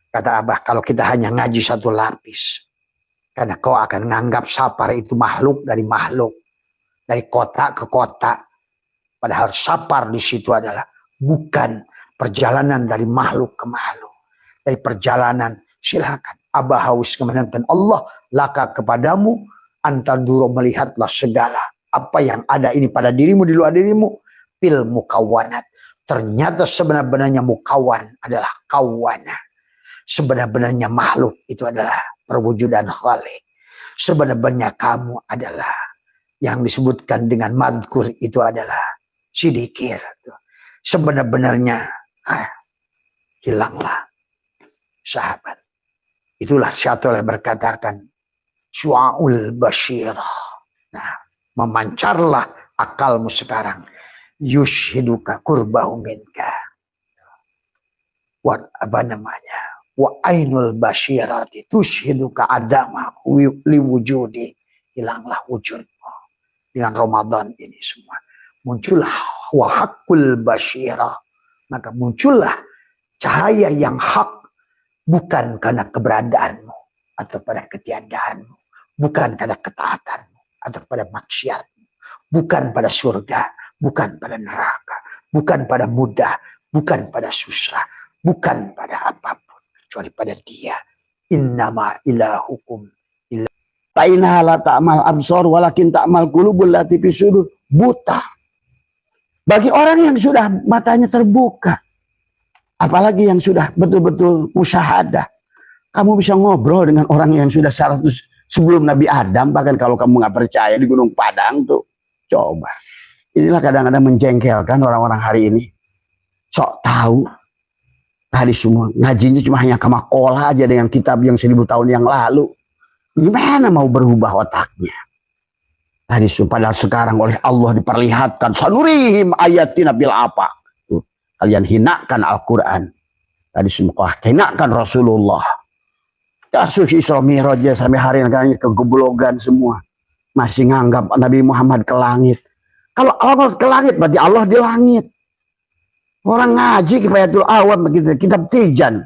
kata Abah, kalau kita hanya ngaji satu lapis, karena kau akan menganggap safar itu makhluk dari makhluk, dari kota ke kota. Padahal safar di situ adalah bukan perjalanan dari makhluk ke makhluk, dari perjalanan silakan. Abah haus kemenangan Allah, laka kepadamu. Antanduro, melihatlah segala apa yang ada ini pada dirimu, di luar dirimu. Pil mukawanat. Ternyata sebenarnya mukawan adalah kawana. Sebenarnya makhluk itu adalah perwujudan khalik. Sebenarnya kamu adalah yang disebutkan dengan madkur itu adalah sidikir. Sebenarnya hilanglah sahabat. Itulah syaitan berkatakan syu'aul basyirah. Nah, memancarlah akalmu sekarang. Yushhiduka kurbahu minka. Apa namanya? wa ainul basyirati tushhiduka adama liwujudi, hilanglah wujudmu. Dengan Ramadan ini semua muncullah wa haqqul basyirah, maka muncullah cahaya yang hak, bukan karena keberadaanmu atau pada ketiadaanmu, bukan karena ketaatanmu atau pada maksiatmu, bukan pada surga, bukan pada neraka, bukan pada mudah, bukan pada susah, bukan pada apapun, kecuali pada Dia. Innama ilahukum illa Ta'inha la ta'mal absor walakin ta'mal qulubul lati fi sudur. Buta bagi orang yang sudah matanya terbuka, apalagi yang sudah betul-betul musyahadah. Kamu bisa ngobrol dengan orang yang sudah 100 sebelum Nabi Adam, bahkan kalau kamu nggak percaya di Gunung Padang tuh, coba. Inilah kadang-kadang menjengkelkan orang-orang hari ini. Sok tahu tadi semua ngajinya cuma hanya kamakola aja dengan kitab yang 1000 tahun yang lalu. Gimana mau berubah otaknya? Tadi padahal sekarang oleh Allah diperlihatkan sanurihim ayatina bil apa. Tuh, kalian hinakan Al-Quran. Tadi semua hinakan Rasulullah. Kasus Isra Mi'raj sampai hari ini kegoblogan semua. Masih nganggap Nabi Muhammad ke langit. Kalau Allah ke langit berarti Allah di langit. Orang ngaji Kifayatul Awam begitu, kitab Tijan.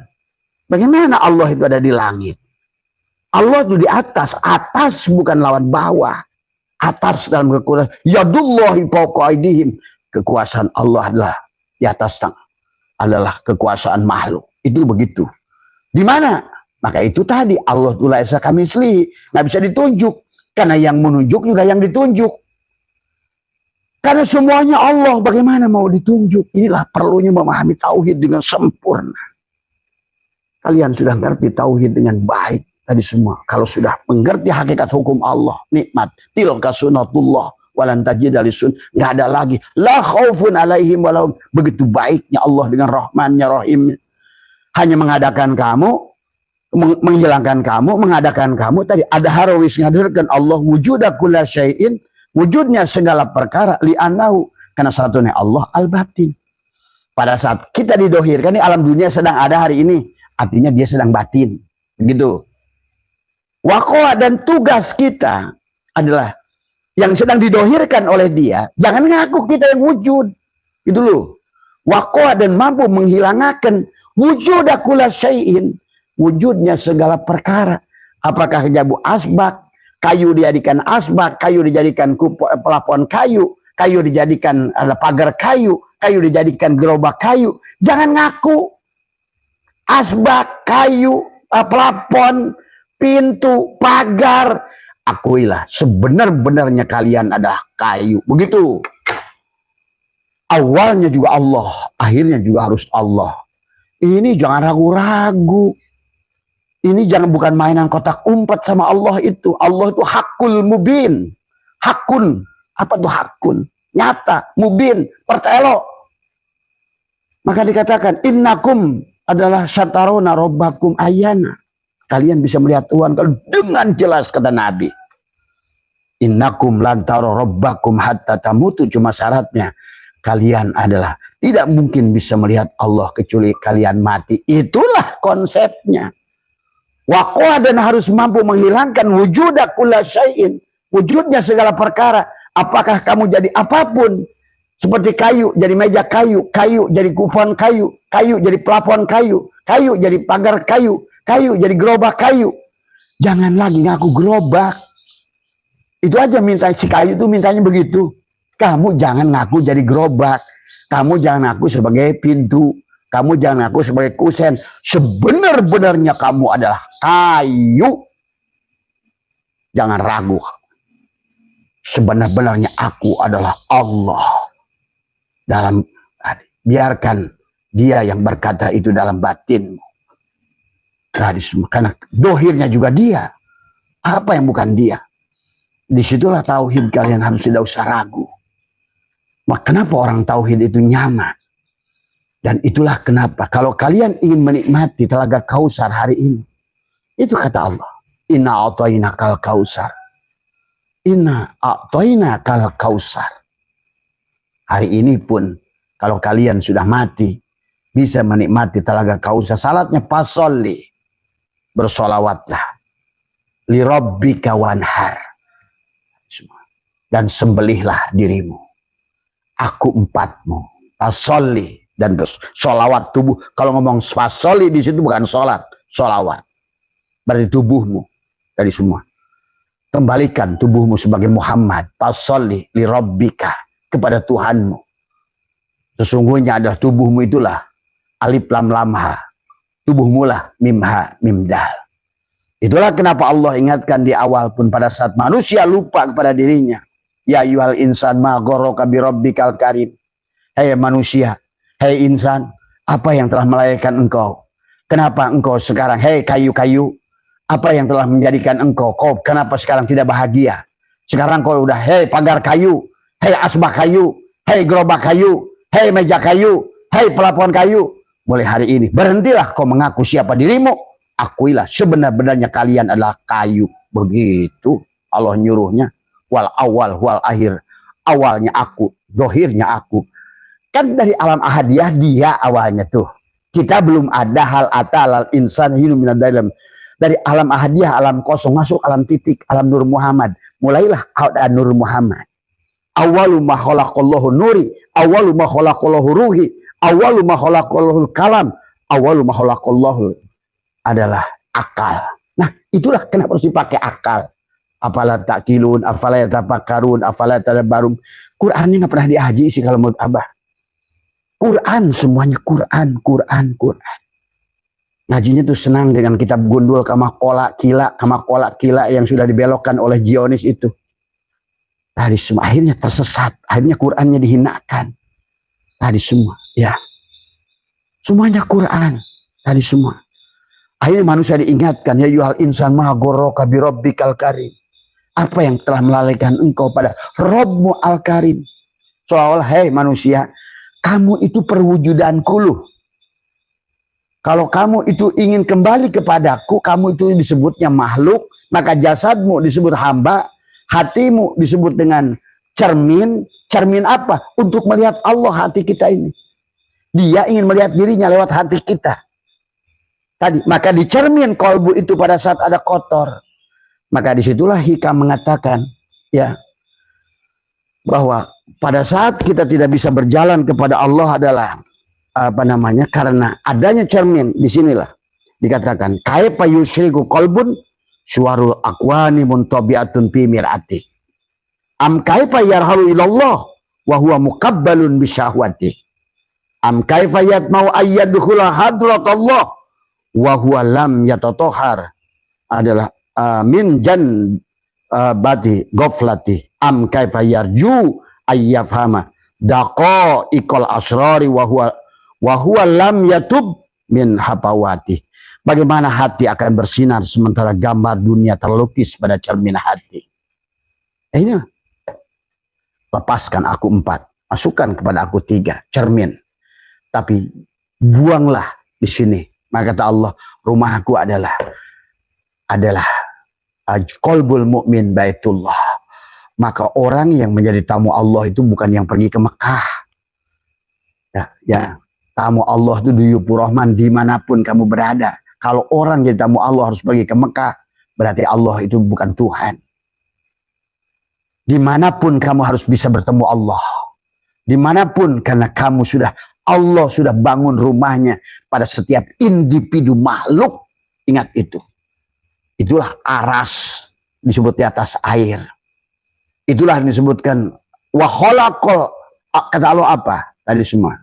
Bagaimana Allah itu ada di langit? Allah itu di atas, atas bukan lawan bawah. Atas dalam kekuasaan. Yadullahi fawqa aydihim. Kekuasaan Allah adalah di atas adalah kekuasaan makhluk. Itu begitu. Di mana? Maka itu tadi Allah tu laisa kamitslihi, nggak bisa ditunjuk. Karena yang menunjuk juga yang ditunjuk. Karena semuanya Allah, bagaimana mau ditunjuk? Inilah perlunya memahami tauhid dengan sempurna. Kalian sudah ngerti tauhid dengan baik tadi semua. Kalau sudah mengerti hakikat hukum Allah, nikmat, tilka sunnatullah walan tajida lisun, nggak ada lagi la khaufun alaihim walau. Begitu baiknya Allah dengan rahmannya, rahimnya. Hanya mengadakan kamu, menghilangkan kamu, mengadakan kamu. Tadi ada harawis ngadarkan Allah wujuda kulla syai'in, wujudnya segala perkara, li'annahu, karena satunya Allah al-batin. Pada saat kita didohirkan, ini alam dunia sedang ada hari ini, artinya dia sedang batin. Begitu. Wakoa dan tugas kita adalah yang sedang didohirkan oleh dia, jangan ngaku kita yang wujud. Gitu loh. Wakoa dan mampu menghilangkan wujuda kulla syai'in, wujudnya segala perkara. Apakah jabu asbak, kayu dijadikan asbak, kayu dijadikan pelapon kayu, kayu dijadikan pagar kayu, kayu dijadikan gerobak kayu. Jangan ngaku asbak, kayu, pelapon, pintu, pagar. Akuilah sebenar-benarnya kalian adalah kayu. Begitu. Awalnya juga Allah, akhirnya juga harus Allah. Ini jangan ragu-ragu. Ini jangan bukan mainan kotak umpet sama Allah itu. Allah itu hakul mubin. Hakun. Apa itu hakun? Nyata, mubin, pertelo. Maka dikatakan, innakum adalah satarona robbakum ayana. Kalian bisa melihat Tuhan kalau dengan jelas, kata Nabi. Innakum lantaro robbakum hatta tamutu. Cuma syaratnya, kalian adalah tidak mungkin bisa melihat Allah kecuali kalian mati. Itulah konsepnya. Waqwa dan harus mampu menghilangkan wujuda kulla syai'in, wujudnya segala perkara. Apakah kamu jadi apapun, seperti kayu jadi meja kayu, kayu jadi kupon kayu, kayu jadi pelapon kayu, kayu jadi pagar kayu, kayu jadi gerobak kayu. Jangan lagi ngaku gerobak. Itu aja minta si kayu itu mintanya begitu. Kamu jangan ngaku jadi gerobak. Kamu jangan ngaku sebagai pintu. Kamu jangan ngaku sebagai kusen. Sebenar-benarnya kamu adalah kayu. Jangan ragu. Sebenar-benarnya aku adalah Allah. Biarkan dia yang berkata itu dalam batinmu. Karena dohirnya juga dia. Apa yang bukan dia? Disitulah tauhid kalian harus tidak usah ragu. Maka kenapa orang tauhid itu nyaman? Dan itulah kenapa kalau kalian ingin menikmati telaga Kausar hari ini. Itu kata Allah. Inna a'tayna kal kausar. Inna a'tayna kal kausar. Hari ini pun kalau kalian sudah mati, bisa menikmati Telaga Kautsar. Salatnya fasolli, bersolawatlah, li rabbika wanhar, dan sembelihlah dirimu, aku empatmu, fasolli, dan bersolawat tubuh. Kalau ngomong fasolli di situ bukan sholat, solawat, berarti tubuhmu dari semua. Kembalikan tubuhmu sebagai Muhammad, fasolli li rabbika, kepada Tuhanmu. Sesungguhnya adalah tubuhmu itulah alif lam lam ha, tubuhmu lah mim ha mim dal. Itulah kenapa Allah ingatkan di awal pun pada saat manusia lupa kepada dirinya. Ya ayyuhal insan ma gharraka bi rabbikal karim. Hei manusia, hei insan, apa yang telah melahirkan engkau? Kenapa engkau sekarang, hei kayu-kayu, apa yang telah menjadikan engkau? Kau kenapa sekarang tidak bahagia? Sekarang kau udah, hei pagar kayu, hei asbak kayu, hei gerobak kayu, hei meja kayu, hei pelapon kayu. Mulai hari ini berhentilah kau mengaku siapa dirimu. Akuilah sebenar-benarnya kalian adalah kayu. Begitu Allah nyuruhnya. Wal awal wal akhir. Awalnya aku, dohirnya aku. Kan dari alam ahadiyah dia awalnya tuh. Kita belum ada hal atal insan hidup dalam. Dari alam ahadiyah, alam kosong masuk alam titik, alam Nur Muhammad. Mulailah ada Nur Muhammad. Awalu ma khalaqallahu nuri, awalu ma khalaqallahu ruhi, awalu ma khalaqallahu kalam, awalu ma khalaqallahu adalah akal. Nah, itulah kenapa harus dipakai akal. Afala ta'qilun, afala yatafakkarun, afala tadabbarun. Qur'annya nggak pernah dihaji sih kalau menurut Abah. Quran semuanya Quran. Ngajinya tuh senang dengan kitab gundul kamakola kila yang sudah dibelokkan oleh Zionis itu. Tadi semua akhirnya tersesat, akhirnya Qurannya dihinakan. Tadi semua, ya. Semuanya Quran, tadi semua. Akhirnya manusia diingatkan, ya yuhal insan ma gharraka bi rabbikal karim. Apa yang telah melalaikan engkau pada Rabbmu al-Karim? Seolah-olah, hei manusia, kamu itu perwujudanku loh. Kalau kamu itu ingin kembali kepadaku, kamu itu disebutnya makhluk, maka jasadmu disebut hamba, hatimu disebut dengan cermin. Cermin apa? Untuk melihat Allah hati kita ini. Dia ingin melihat dirinya lewat hati kita. Tadi, maka dicermin kolbu itu pada saat ada kotor. Maka disitulah hikam mengatakan, ya, bahwa pada saat kita tidak bisa berjalan kepada Allah adalah karena adanya cermin. Disinilah dikatakan kaifa yusyriku qalbun suwarul aqwani muntabi'atun fi mir'ati am kaifa yarhalu ilallah wa huwa muqabbalun bisyahwati am kaifa yatmau ayyadkhula hadratallah wa huwa lam yatatahhar adalah min jan bati ghaflati am kaifa yarju ayyafhama daqaiqal asrari wa huwa lam yatub min hapawati. Bagaimana hati akan bersinar sementara gambar dunia terlukis pada cermin hati. Ini lepaskan aku 4, masukkan kepada aku 3 cermin. Tapi buanglah di sini. Maka kata Allah, rumahku adalah qalbul mu'min baitullah. Maka orang yang menjadi tamu Allah itu bukan yang pergi ke Mekah. Ya, tamu Allah itu duyupur rahman dimanapun kamu berada. Kalau orang jadi tamu Allah harus pergi ke Mekah, berarti Allah itu bukan Tuhan. Dimanapun kamu harus bisa bertemu Allah. Dimanapun, karena kamu Allah sudah bangun rumahnya pada setiap individu makhluk. Ingat itu. Itulah aras disebut di atas air. Itulah disebutkan waholakol. Kata Allah apa? Tadi semua.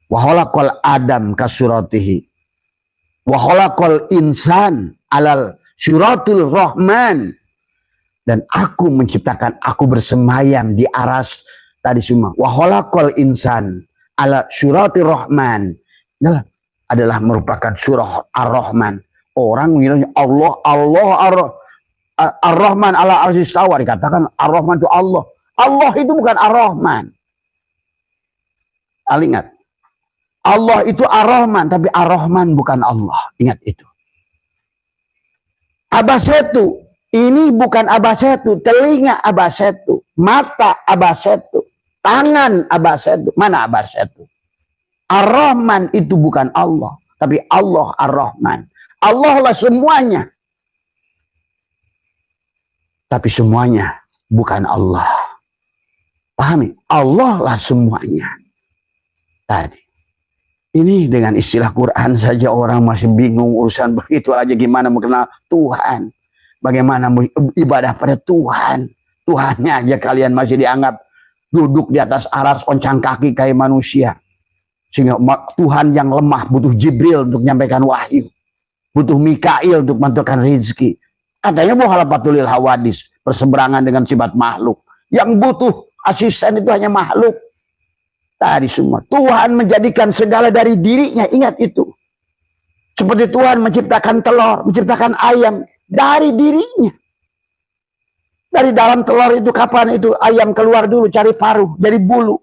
Waholakol Adam kasuratihi. Waholakol insan alal suratul rahman. Dan aku menciptakan, aku bersemayam di aras tadi semua. Waholakol insan ala suratul rahman. Adalah merupakan surah ar-Rahman. Orang mengira Allah ar-Rahman ala arsis tawa. Dikatakan ar-Rahman itu Allah. Allah itu bukan ar-Rahman. Ingat. Allah itu ar-Rahman, tapi ar-Rahman bukan Allah. Ingat itu. Abasetu, ini bukan abasetu, telinga abasetu, mata abasetu, tangan abasetu. Mana abasetu? Ar-Rahman itu bukan Allah, tapi Allah Ar-Rahman. Allah lah semuanya. Tapi semuanya bukan Allah. Pahami? Allah lah semuanya. Tadi. Ini dengan istilah Quran saja orang masih bingung urusan begitu aja, gimana mengenal Tuhan. Bagaimana ibadah pada Tuhan. Tuhannya aja kalian masih dianggap duduk di atas aras oncang kaki kayak manusia. Sehingga Tuhan yang lemah butuh Jibril untuk menyampaikan wahyu. Butuh Mikail untuk menentukan rezeki. Katanya muhalafatulil hawadis, berseberangan dengan sifat makhluk. Yang butuh asisten itu hanya makhluk. Tadi semua. Tuhan menjadikan segala dari dirinya. Ingat itu. Seperti Tuhan menciptakan telur, menciptakan ayam dari dirinya. Dari dalam telur itu kapan itu ayam keluar dulu cari paruh, jadi bulu.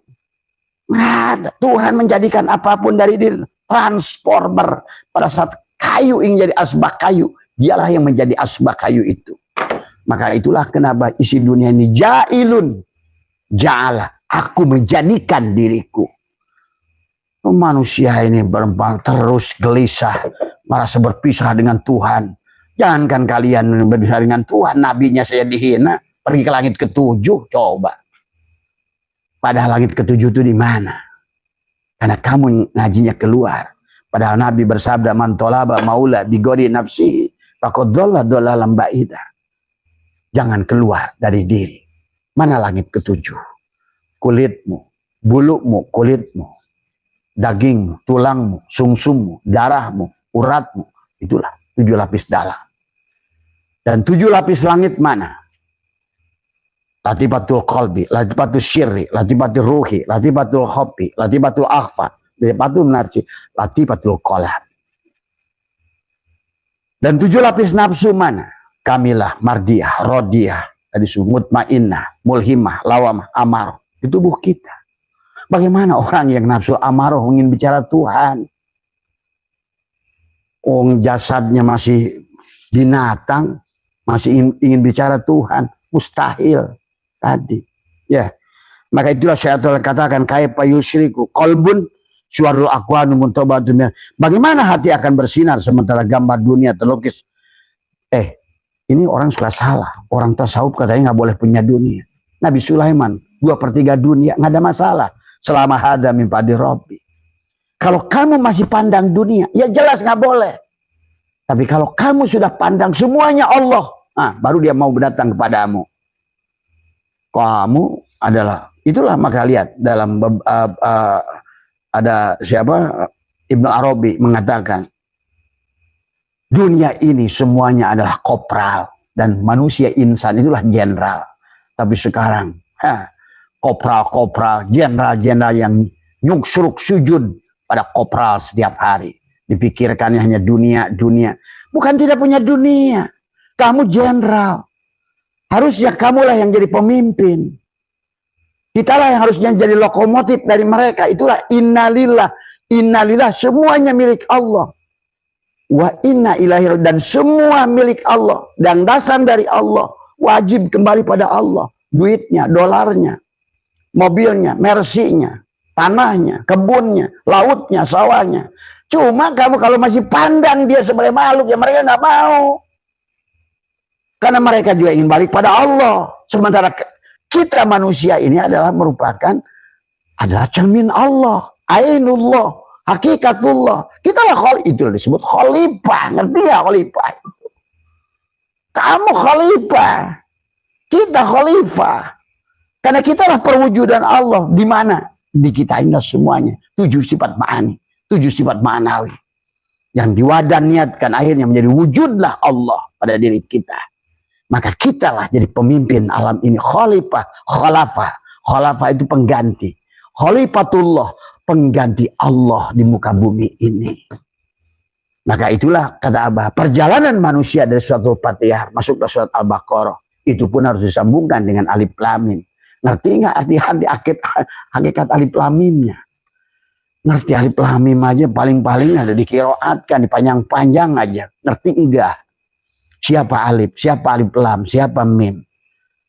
Nggak ada. Tuhan menjadikan apapun dari diri. Transformer. Pada saat kayu ingin jadi asbak kayu, dialah yang menjadi asbak kayu itu. Maka itulah kenapa isi dunia ini jailun. Ja'ala. Aku menjadikan diriku. Manusia ini berembang terus gelisah, merasa berpisah dengan Tuhan. Jangankan kalian berpisah dengan Tuhan, nabinya saya dihina, pergi ke langit ketujuh, coba. Padahal langit ketujuh itu di mana? Karena kamu ngajinya keluar. Padahal Nabi bersabda, man tolaba maula bigori nafsihi faqad dhalla dhalalan ba'ida. Jangan keluar dari diri. Mana langit ketujuh? Kulitmu, bulukmu, kulitmu, dagingmu, tulangmu, sungsummu, darahmu, uratmu. Itulah 7 lapis dalam. Dan 7 lapis langit mana? Latifatul qalbi, latifatul syirri, latifatul ruhi, latifatul khobbi, latifatul akhfa, latifatul narji, latifatul qalab. Dan 7 lapis nafsu mana? Kamilah, mardiyah, rodiyah, tadi mutmainnah, mulhimah, lawamah, amarah. Di tubuh kita. Bagaimana orang yang nafsu amarah ingin bicara Tuhan? Jasadnya masih binatang, masih ingin bicara Tuhan, mustahil tadi. Ya, maka itulah syaitan katakan kaifa yusyriku qalbun syuarul aqwanu muntabatun. Bagaimana hati akan bersinar sementara gambar dunia terlukis? Ini orang suka salah. Orang tasawuf katanya nggak boleh punya dunia. Nabi Sulaiman 2/3 dunia nggak ada masalah selama hada min fadli Rabbi. Kalau kamu masih pandang dunia, ya jelas nggak boleh. Tapi kalau kamu sudah pandang semuanya Allah, baru dia mau datang kepadamu. Kamu adalah, itulah maka lihat dalam ada siapa, Ibnu Arabi mengatakan dunia ini semuanya adalah kopral dan manusia insan itulah jenderal. Tapi sekarang kopral-kopral, jenderal-jenderal yang nyuksruk sujud pada kopral setiap hari. Dipikirkannya hanya dunia. Bukan tidak punya dunia. Kamu jenderal. Harusnya kamulah yang jadi pemimpin. Kitalah yang harusnya jadi lokomotif dari mereka. Itulah innalillah. Innalillah semuanya milik Allah. Wa inna ilaihi, dan semua milik Allah. Dan dasar dari Allah. Wajib kembali pada Allah. Duitnya, dolarnya, mobilnya, mersinya, tanahnya, kebunnya, lautnya, sawahnya. Cuma kamu kalau masih pandang dia sebagai makhluk, ya mereka nggak mau. Karena mereka juga ingin balik pada Allah. Sementara kita manusia ini merupakan cermin Allah, ainullah, hakikatullah. Kita lah itu disebut khalifah. Ngerti ya khalifah? Kamu khalifah. Kita khalifah. Karena kita lah perwujudan Allah. Di mana? Di kita ini semuanya. 7 sifat ma'ani. 7 sifat ma'nawi. Yang diwadan niatkan akhirnya menjadi wujudlah Allah pada diri kita. Maka kita lah jadi pemimpin alam ini. Khalifah. Khalafah itu pengganti. Khalifatullah. Pengganti Allah di muka bumi ini. Maka itulah kata Abah. Perjalanan manusia dari surat Al-Fatihah masuk ke surat Al-Baqarah. Itu pun harus disambungkan dengan alif lam mim. Ngerti nggak arti hakikat alif lam mimnya? Ngerti alif lam mim aja paling-paling ada dikiroatkan, dipanjang-panjang aja. Ngerti enggak? Siapa alif lam, siapa mim?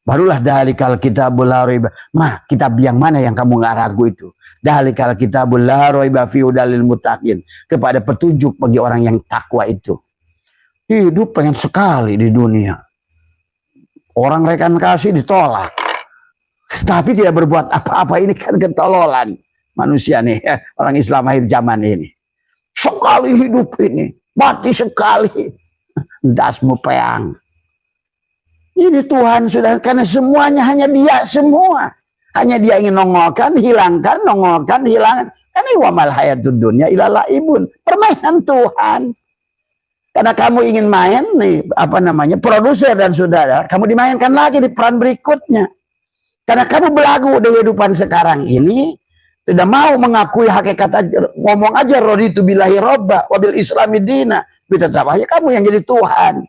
Barulah dalikal kitabul la raiba. Kitab yang mana yang kamu nggak ragu itu? Dalikal kitabul la raiba fi hudalil muttaqin. Kepada petunjuk bagi orang yang takwa itu. Hidup pengen sekali di dunia. Orang rekan kasih ditolak. Tapi tidak berbuat apa-apa. Ini kan ketololan manusia nih. Orang Islam akhir zaman ini. Sekali hidup ini. Mati sekali. Dasmu peang. Ini Tuhan sudah, karena semuanya hanya dia semua. Hanya dia ingin nongolkan, hilangkan, nongolkan, hilangkan. Karena wamal hayatud dunya illa laibun. Permainan Tuhan. Karena kamu ingin main nih, produser dan saudara, kamu dimainkan lagi di peran berikutnya. Karena kamu belagu di kehidupan sekarang ini, tidak mau mengakui hakikat aja, ngomong aja raditu billahi robba wabil islami dina. Tetap aja kamu yang jadi Tuhan.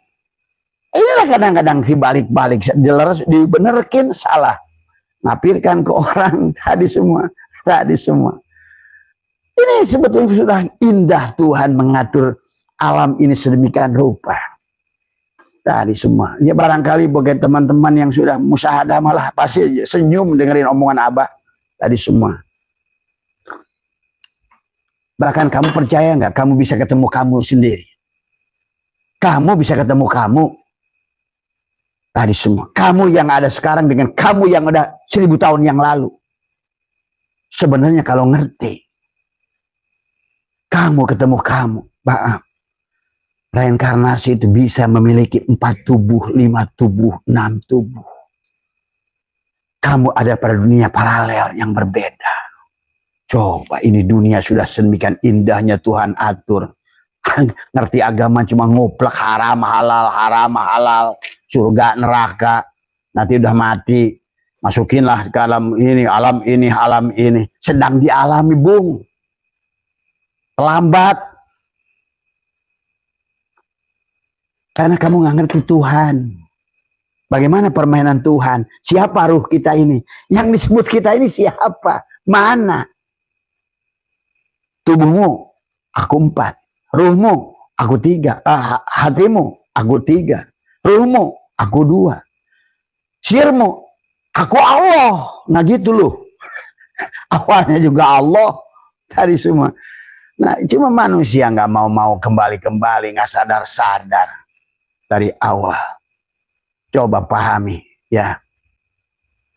Inilah kadang-kadang dibalik-balik, dibenerkin salah, ngapirkan ke orang tadi semua. Ini sebetulnya sudah indah Tuhan mengatur alam ini sedemikian rupa. Tadi semua. Ya barangkali bagi teman-teman yang sudah musyahadah malah pasti senyum dengerin omongan Abah tadi semua. Bahkan kamu percaya nggak kamu bisa ketemu kamu sendiri? Kamu bisa ketemu kamu. Tadi semua. Kamu yang ada sekarang dengan kamu yang ada 1000 tahun yang lalu. Sebenarnya kalau ngerti. Kamu ketemu kamu. Maaf. Reinkarnasi itu bisa memiliki 4 tubuh, 5 tubuh, 6 tubuh. Kamu ada pada dunia paralel yang berbeda. Coba ini dunia sudah sedemikian indahnya Tuhan atur. Ngerti agama cuma ngoplek haram halal. Surga neraka, nanti udah mati, masukinlah ke alam ini, sedang dialami bung, terlambat, karena kamu nggak ngerti Tuhan, bagaimana permainan Tuhan, siapa ruh kita ini, yang disebut kita ini siapa, mana, tubuhmu, aku 4, ruhmu, aku 3, hatimu, aku 3, ruhmu, aku 2. Sirmu, aku Allah. Nah gitu loh. Awalnya juga Allah. Tadi semua. Nah cuma manusia nggak mau kembali, nggak sadar dari awal. Coba pahami ya.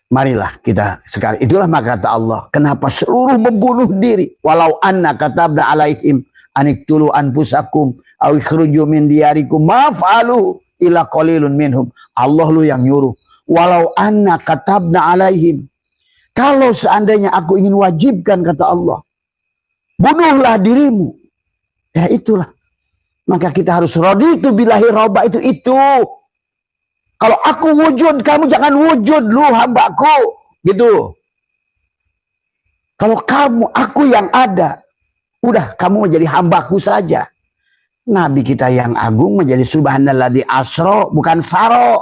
Marilah kita sekarang. Itulah maka kata Allah. Kenapa seluruh membunuh diri. Walau anna katabna alaihim aniktulu anfusakum aw ikhruju min diyarikum maf'alu ila qalilun minhum. Allah lu yang nyuruh. Walau anna katabna alaihim. Kalau seandainya aku ingin wajibkan kata Allah. Bunuhlah dirimu. Ya itulah. Maka kita harus raditu billahi robba itu. Kalau aku wujud, kamu jangan wujud lu hambaku. Gitu. Kalau aku yang ada. Udah kamu menjadi hambaku saja. Nabi kita yang agung menjadi subhanalladzi asra, bukan saro.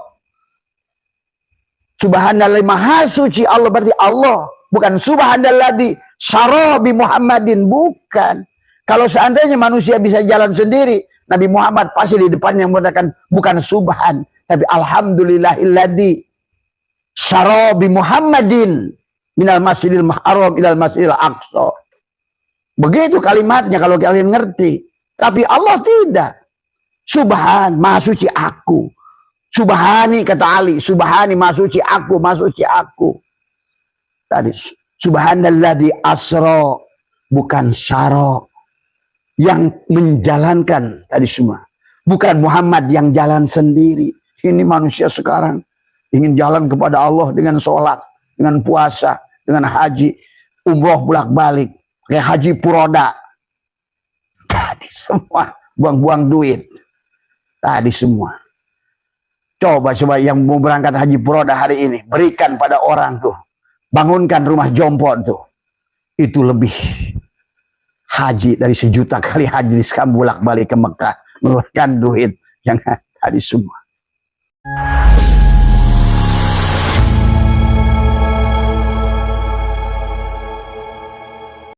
Subhanallah maha suci Allah, berarti Allah. Bukan subhanalladzi saro bi Muhammadin, bukan. Kalau seandainya manusia bisa jalan sendiri, Nabi Muhammad pasti di depannya mengatakan bukan subhan, tapi alhamdulillahilladzi saro bi Muhammadin minal masjidil haram ilal masjidil aqsa. Begitu kalimatnya kalau kalian ngerti. Tapi Allah tidak. Subhan, maha suci aku. Subhani kata Ali, subhani maha suci aku. Tadi subhanalladzi asra, bukan syara. Yang menjalankan tadi semua. Bukan Muhammad yang jalan sendiri. Ini manusia sekarang ingin jalan kepada Allah dengan sholat, dengan puasa, dengan haji, umroh bolak-balik, kayak haji puroda. Tadi semua buang-buang duit. Tadi semua. Coba yang mau berangkat haji puroda hari ini, berikan pada orang tuh. Bangunkan rumah jompo tuh. Itu lebih haji dari 1 juta kali haji sekarang bolak-balik ke Mekah. Mengeluarkan duit yang tadi semua.